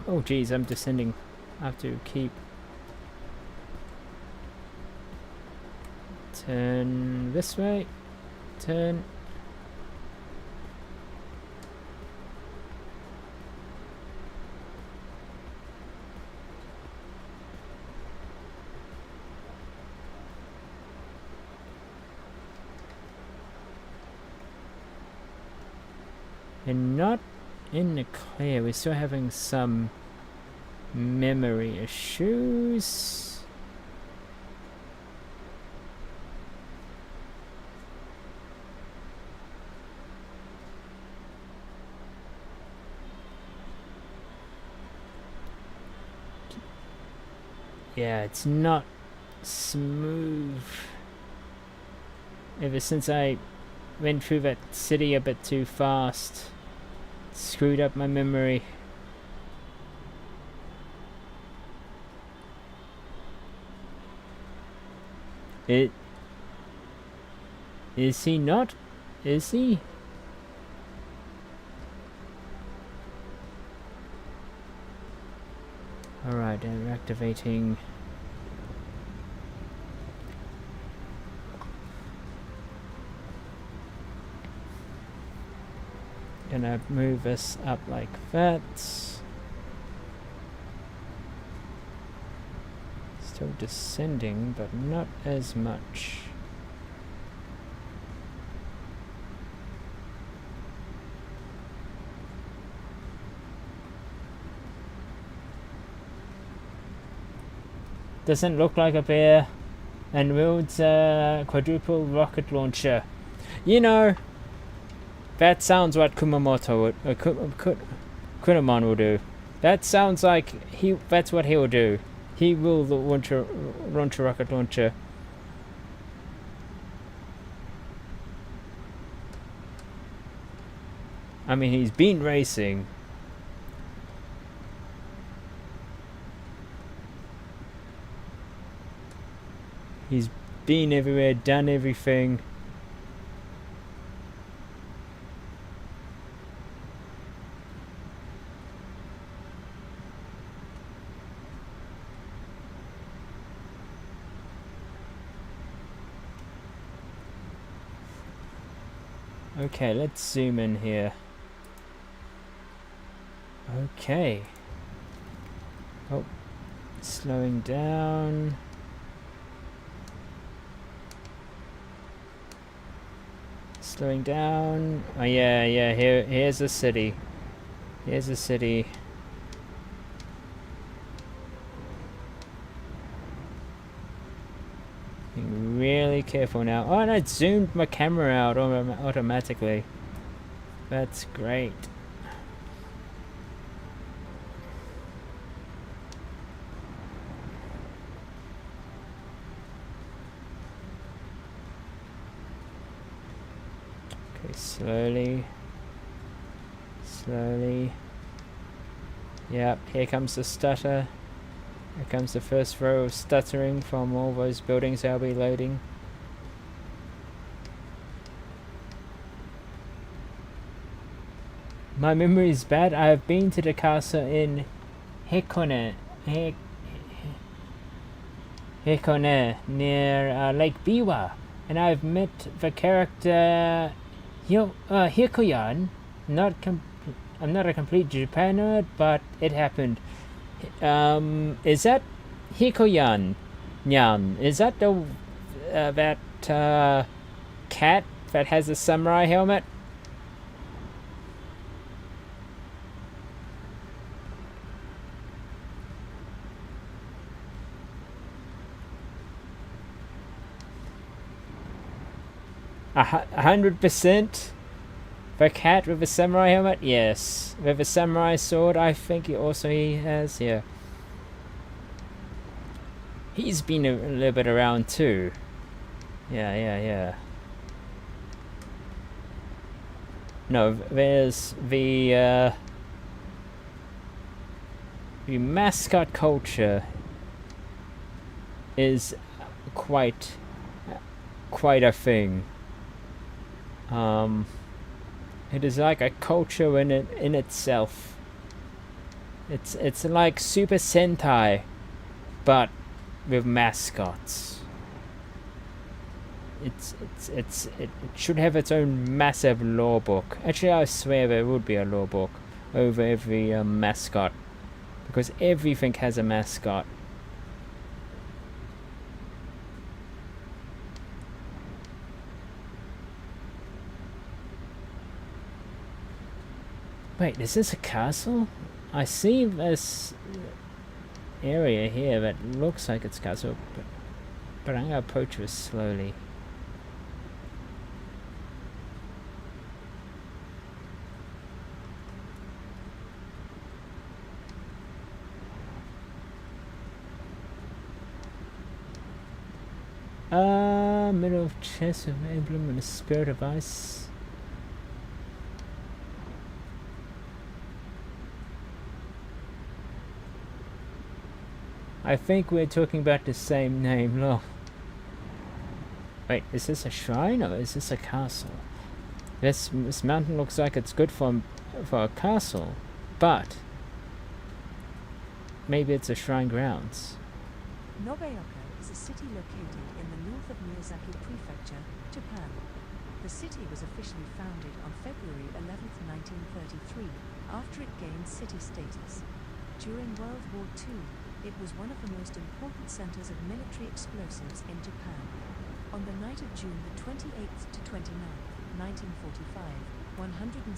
Oh geez, I'm descending. I have to keep... Turn this way. Turn. And not in the clear. We're still having some memory issues. Yeah, it's not smooth. Ever since I went through that city a bit too fast, screwed up my memory. Is he not? Is he? Alright, I'm activating. Gonna move us up like that. Still descending, but not as much. Doesn't look like a bear, and wields a quadruple rocket launcher. You know, that sounds what Kumamoto would, Kunaman will do. That sounds like that's what he will do. He will launch a rocket launcher. I mean, he's been racing. He's been everywhere, done everything. Okay, let's zoom in here. Okay. Oh, slowing down. Slowing down. Oh yeah. Here's the city. Here's the city. Being really careful now. Oh, and I zoomed my camera out automatically. That's great. Okay, slowly. Slowly. Yep, here comes the stutter. Here comes the first row of stuttering from all those buildings I'll be loading. My memory is bad. I have been to the castle in Hikone, near Lake Biwa, and I've met the character Hikoyan. I'm not a complete Japan nerd, but it happened. Is that Hikoyan? Nyan? Is that the that cat that has a samurai helmet? A 100%. The cat with a samurai helmet? Yes. With a samurai sword, I think he has, yeah. He's been a little bit around too. Yeah. No, there's the mascot culture is quite a thing. It is like a culture in itself. It's like Super Sentai, but with mascots. It should have its own massive lore book. Actually, I swear there would be a lore book over every mascot, because everything has a mascot. Wait, is this a castle? I see this area here that looks like it's a castle, but I'm gonna approach this slowly. Middle of chest of emblem and a spirit of ice. I think we're talking about the same name. Look. Wait, is this a shrine or is this a castle? This mountain looks like it's good for a castle, but maybe it's a shrine grounds. Nobeoka is a city located in the north of Miyazaki Prefecture, Japan. The city was officially founded on February 11, 1933, after it gained city status. During World War II, it was one of the most important centers of military explosives in Japan. On the night of June the 28th to 29th, 1945, 117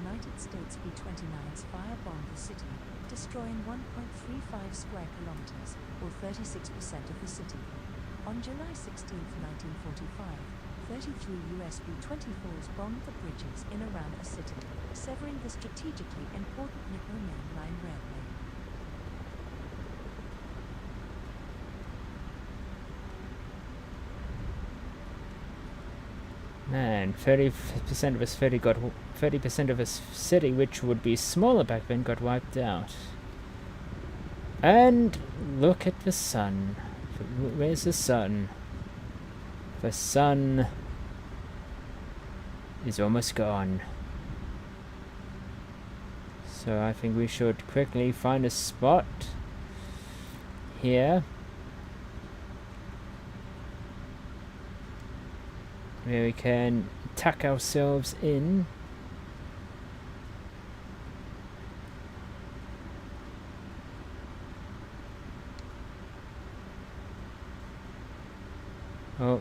United States B-29s firebombed the city, destroying 1.35 square kilometers, or 36% of the city. On July 16, 1945, 33 US B-24s bombed the bridges in around the city, severing the strategically important Nippon Main Line railway. Man, 30% of a city, which would be smaller back then, got wiped out. And look at the sun. Where's the sun? The sun is almost gone. So I think we should quickly find a spot here where we can tuck ourselves in. Oh.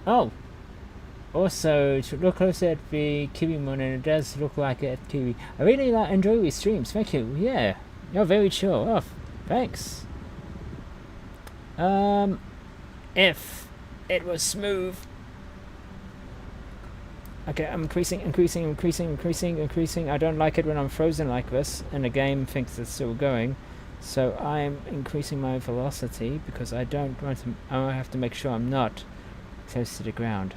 Oh! Also, to look closer at the Kiwi Moon, and it does look like a Kiwi. I really enjoy these streams, thank you. Yeah, you're very chill. Oh, thanks. If it was smooth. Okay, I'm increasing. I don't like it when I'm frozen like this, and the game thinks it's still going. So I'm increasing my velocity because I don't want to. I have to make sure I'm not close to the ground.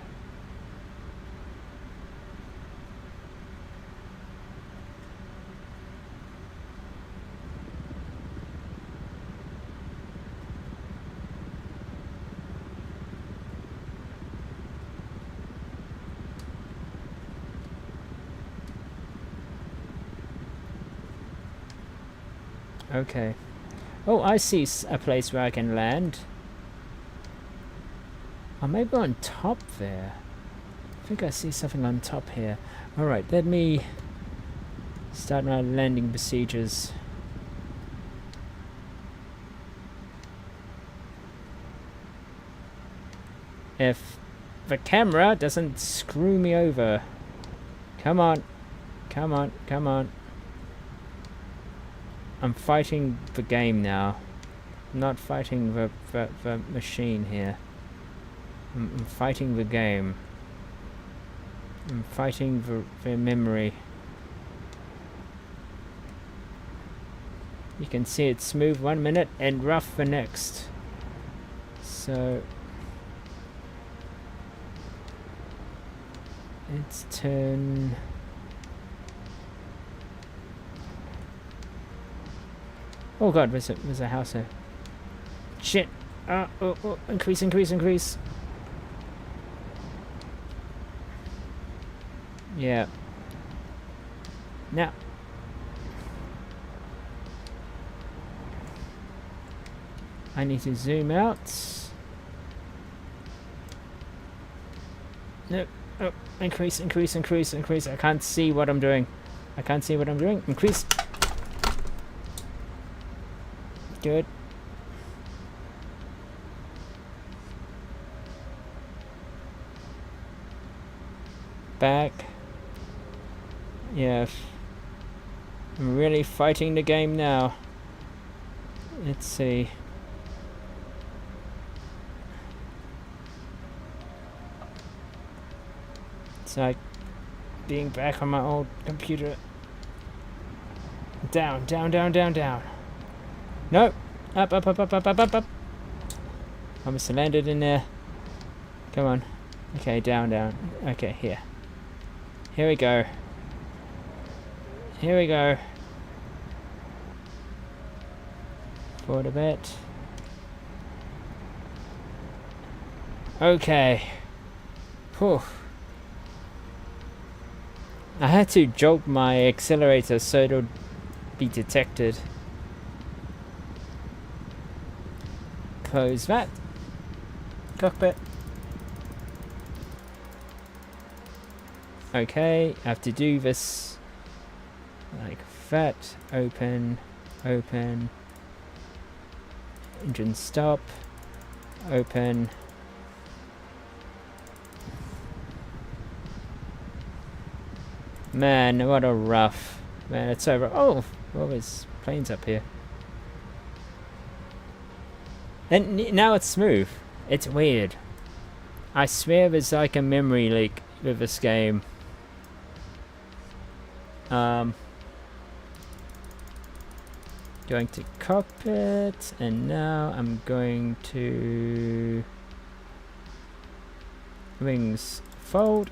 Okay. Oh, I see a place where I can land. Oh, maybe on top there. I think I see something on top here. Alright, let me start my landing procedures. If the camera doesn't screw me over. Come on. I'm fighting the game now. I'm not fighting the machine here. I'm fighting the game. I'm fighting the memory. You can see it's smooth 1 minute and rough the next. So let's turn. Oh god, there's a house here. Shit! Increase. Yeah. Now. I need to zoom out. No. Oh, increase. I can't see what I'm doing. Increase. Good. Back. Yes. I'm really fighting the game now. Let's see. It's like being back on my old computer. Down, down, down, down, down. No! Up, up, up, up, up, up, up, up. Almost landed in there. Come on. Okay, down, down. Okay, here. Here we go. Here we go. Forward a bit. Okay. Whew. I had to jolt my accelerator so it'll be detected. Close that. Cockpit. Okay, I have to do this like that. Open, open. Engine stop. Open. Man, what a rough. Man, it's over. Oh, well, there's planes up here. And now it's smooth. It's weird. I swear there's like a memory leak with this game. Going to cockpit, and now I'm going to wings fold.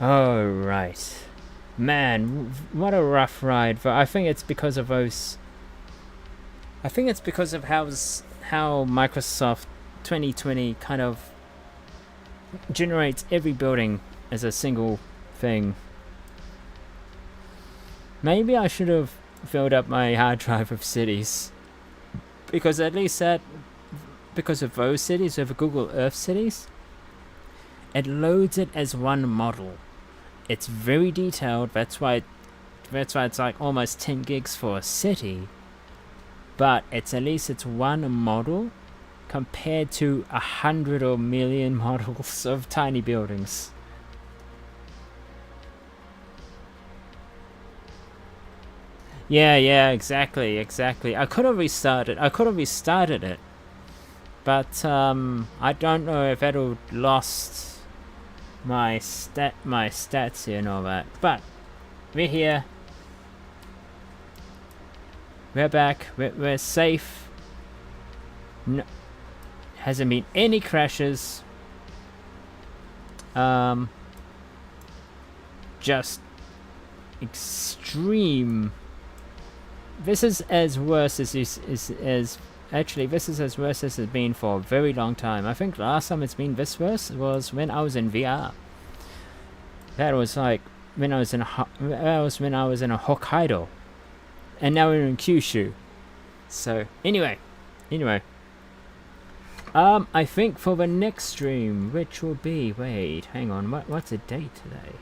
Oh, right. Man, what a rough ride. But I think it's because of those... I think it's because of how Microsoft 2020 kind of generates every building as a single thing. Maybe I should have filled up my hard drive with cities. Because at least that... Because of those cities, of Google Earth cities, it loads it as one model. It's very detailed. That's why it's like almost 10 gigs for a city. But at least it's one model compared to 100 or million models of tiny buildings. Yeah, exactly. I could have restarted it. But I don't know if it'll lost my stats here and all that. But we're here. We're back. We're safe. No, hasn't been any crashes. Just extreme. This is as worse as actually, this is as worse as it's been for a very long time. I think the last time it's been this worse was when I was in VR. That was like when I was in Hokkaido, and now we're in Kyushu. So anyway, I think for the next stream, which will be, wait, hang on, what's the date today?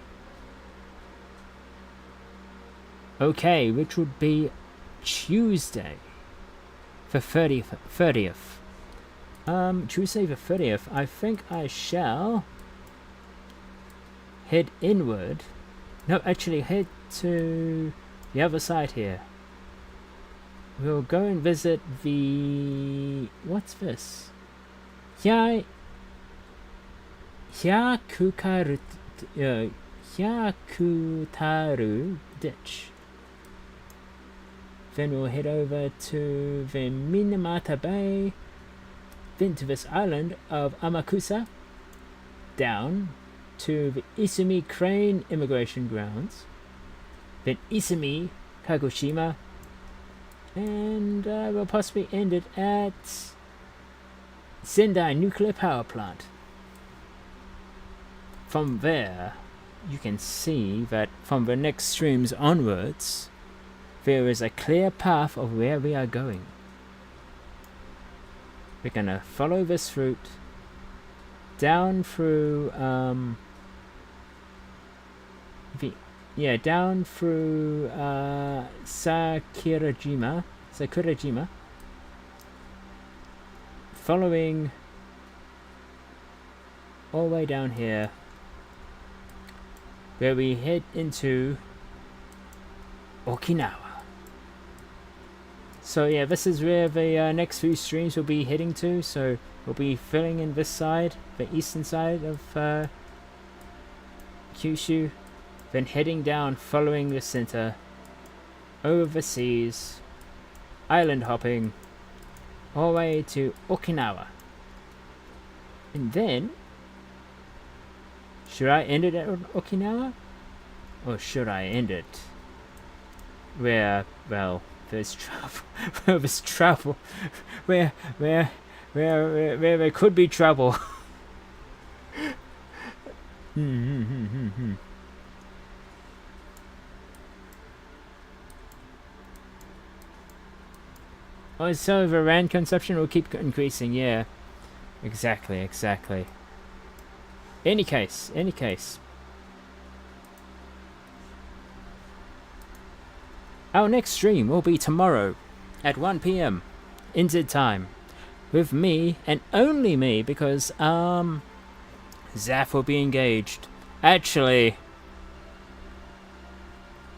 Okay, which would be Tuesday. The 30th. Tuesday the 30th, I think I shall head inward. No, actually head to the other side here. We'll go and visit the... What's this? Hyakutaru Ditch. Then we'll head over to the Minamata Bay, then to this island of Amakusa, down to the Isumi Crane Immigration Grounds, then Isumi, Kagoshima, and we'll possibly end it at Sendai Nuclear Power Plant. From there, you can see that from the next streams onwards, there is a clear path of where we are going. We're gonna follow this route down through down through Sakurajima, following all the way down here where we head into Okinawa. So yeah, this is where the next few streams will be heading to. So we'll be filling in this side, the eastern side of Kyushu, then heading down, following the center, overseas, island hopping, all the way to Okinawa. And then, should I end it at Okinawa? Or should I end it where, well, there's trouble, where there's trouble, where there could be trouble. Oh, so the rand consumption will keep increasing, yeah. Exactly. Any case. Our next stream will be tomorrow at 1 PM NZ time with me and only me because Zaf will be engaged. Actually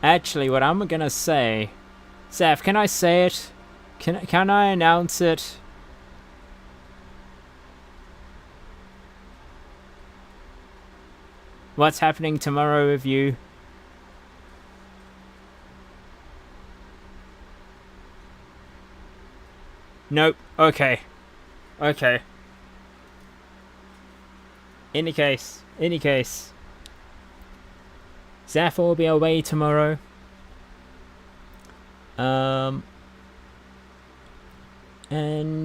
what I'm gonna say, Zaf, can I say it? Can I announce it? What's happening tomorrow with you? Nope. Okay. Any case. Zaf will be away tomorrow. And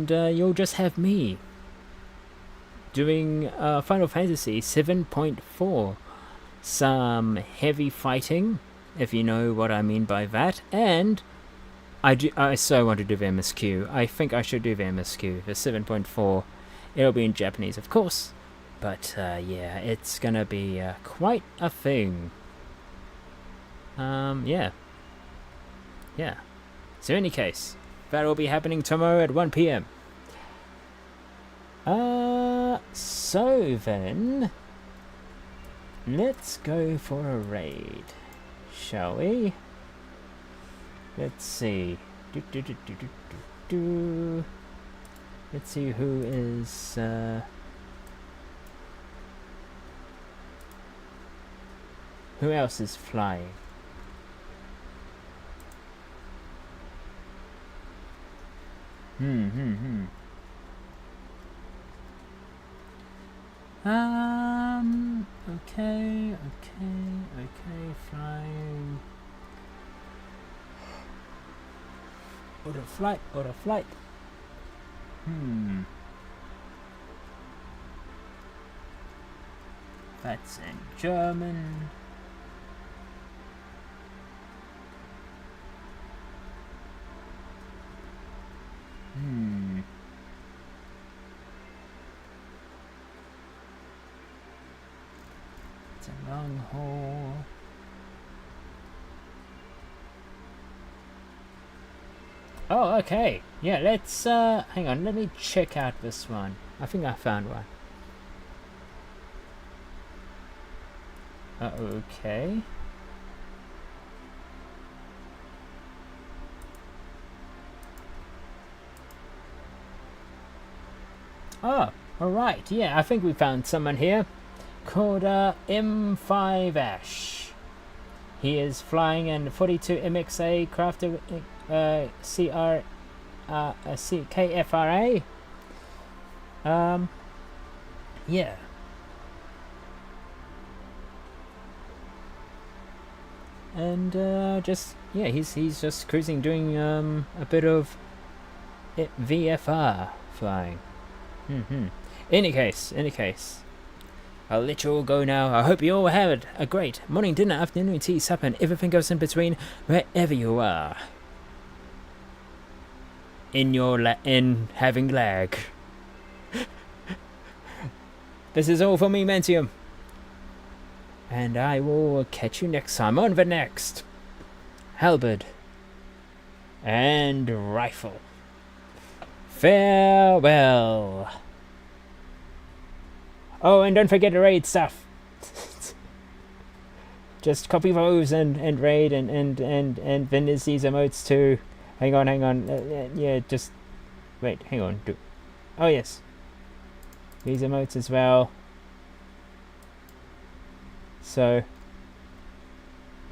you'll just have me doing Final Fantasy 7.4. Some heavy fighting, if you know what I mean by that, and I so want to do the MSQ. I think I should do the MSQ, the 7.4. It'll be in Japanese, of course, but yeah, it's gonna be quite a thing. Yeah. So in any case, that will be happening tomorrow at 1 PM. So then, let's go for a raid, shall we? Let's see. Let's see who is who else is flying. Okay, flying. Order flight. That's in German. It's a long haul. Oh, okay. Yeah, let's hang on, let me check out this one. I think I found one. Okay. Oh, alright, yeah, I think we found someone here called M5 Ash. He is flying in 42 MXA crafted KFRA. Yeah. And he's just cruising, doing a bit of VFR flying. Any case, I'll let you all go now. I hope you all had a great morning, dinner, afternoon, tea, supper, and everything goes in between, wherever you are. In having lag. This is all for me, Manteum. And I will catch you next time on the next halberd and rifle. Farewell. Oh, and don't forget to raid stuff. just copy those and raid and then there's these emotes too. Hang on. Yeah, just wait. Hang on. Oh yes, these emotes as well. So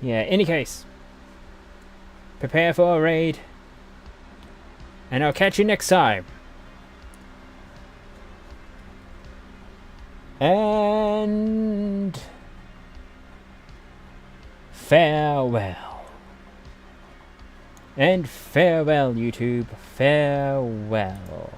yeah. Any case, prepare for a raid, and I'll catch you next time. And farewell. And farewell, YouTube. Farewell.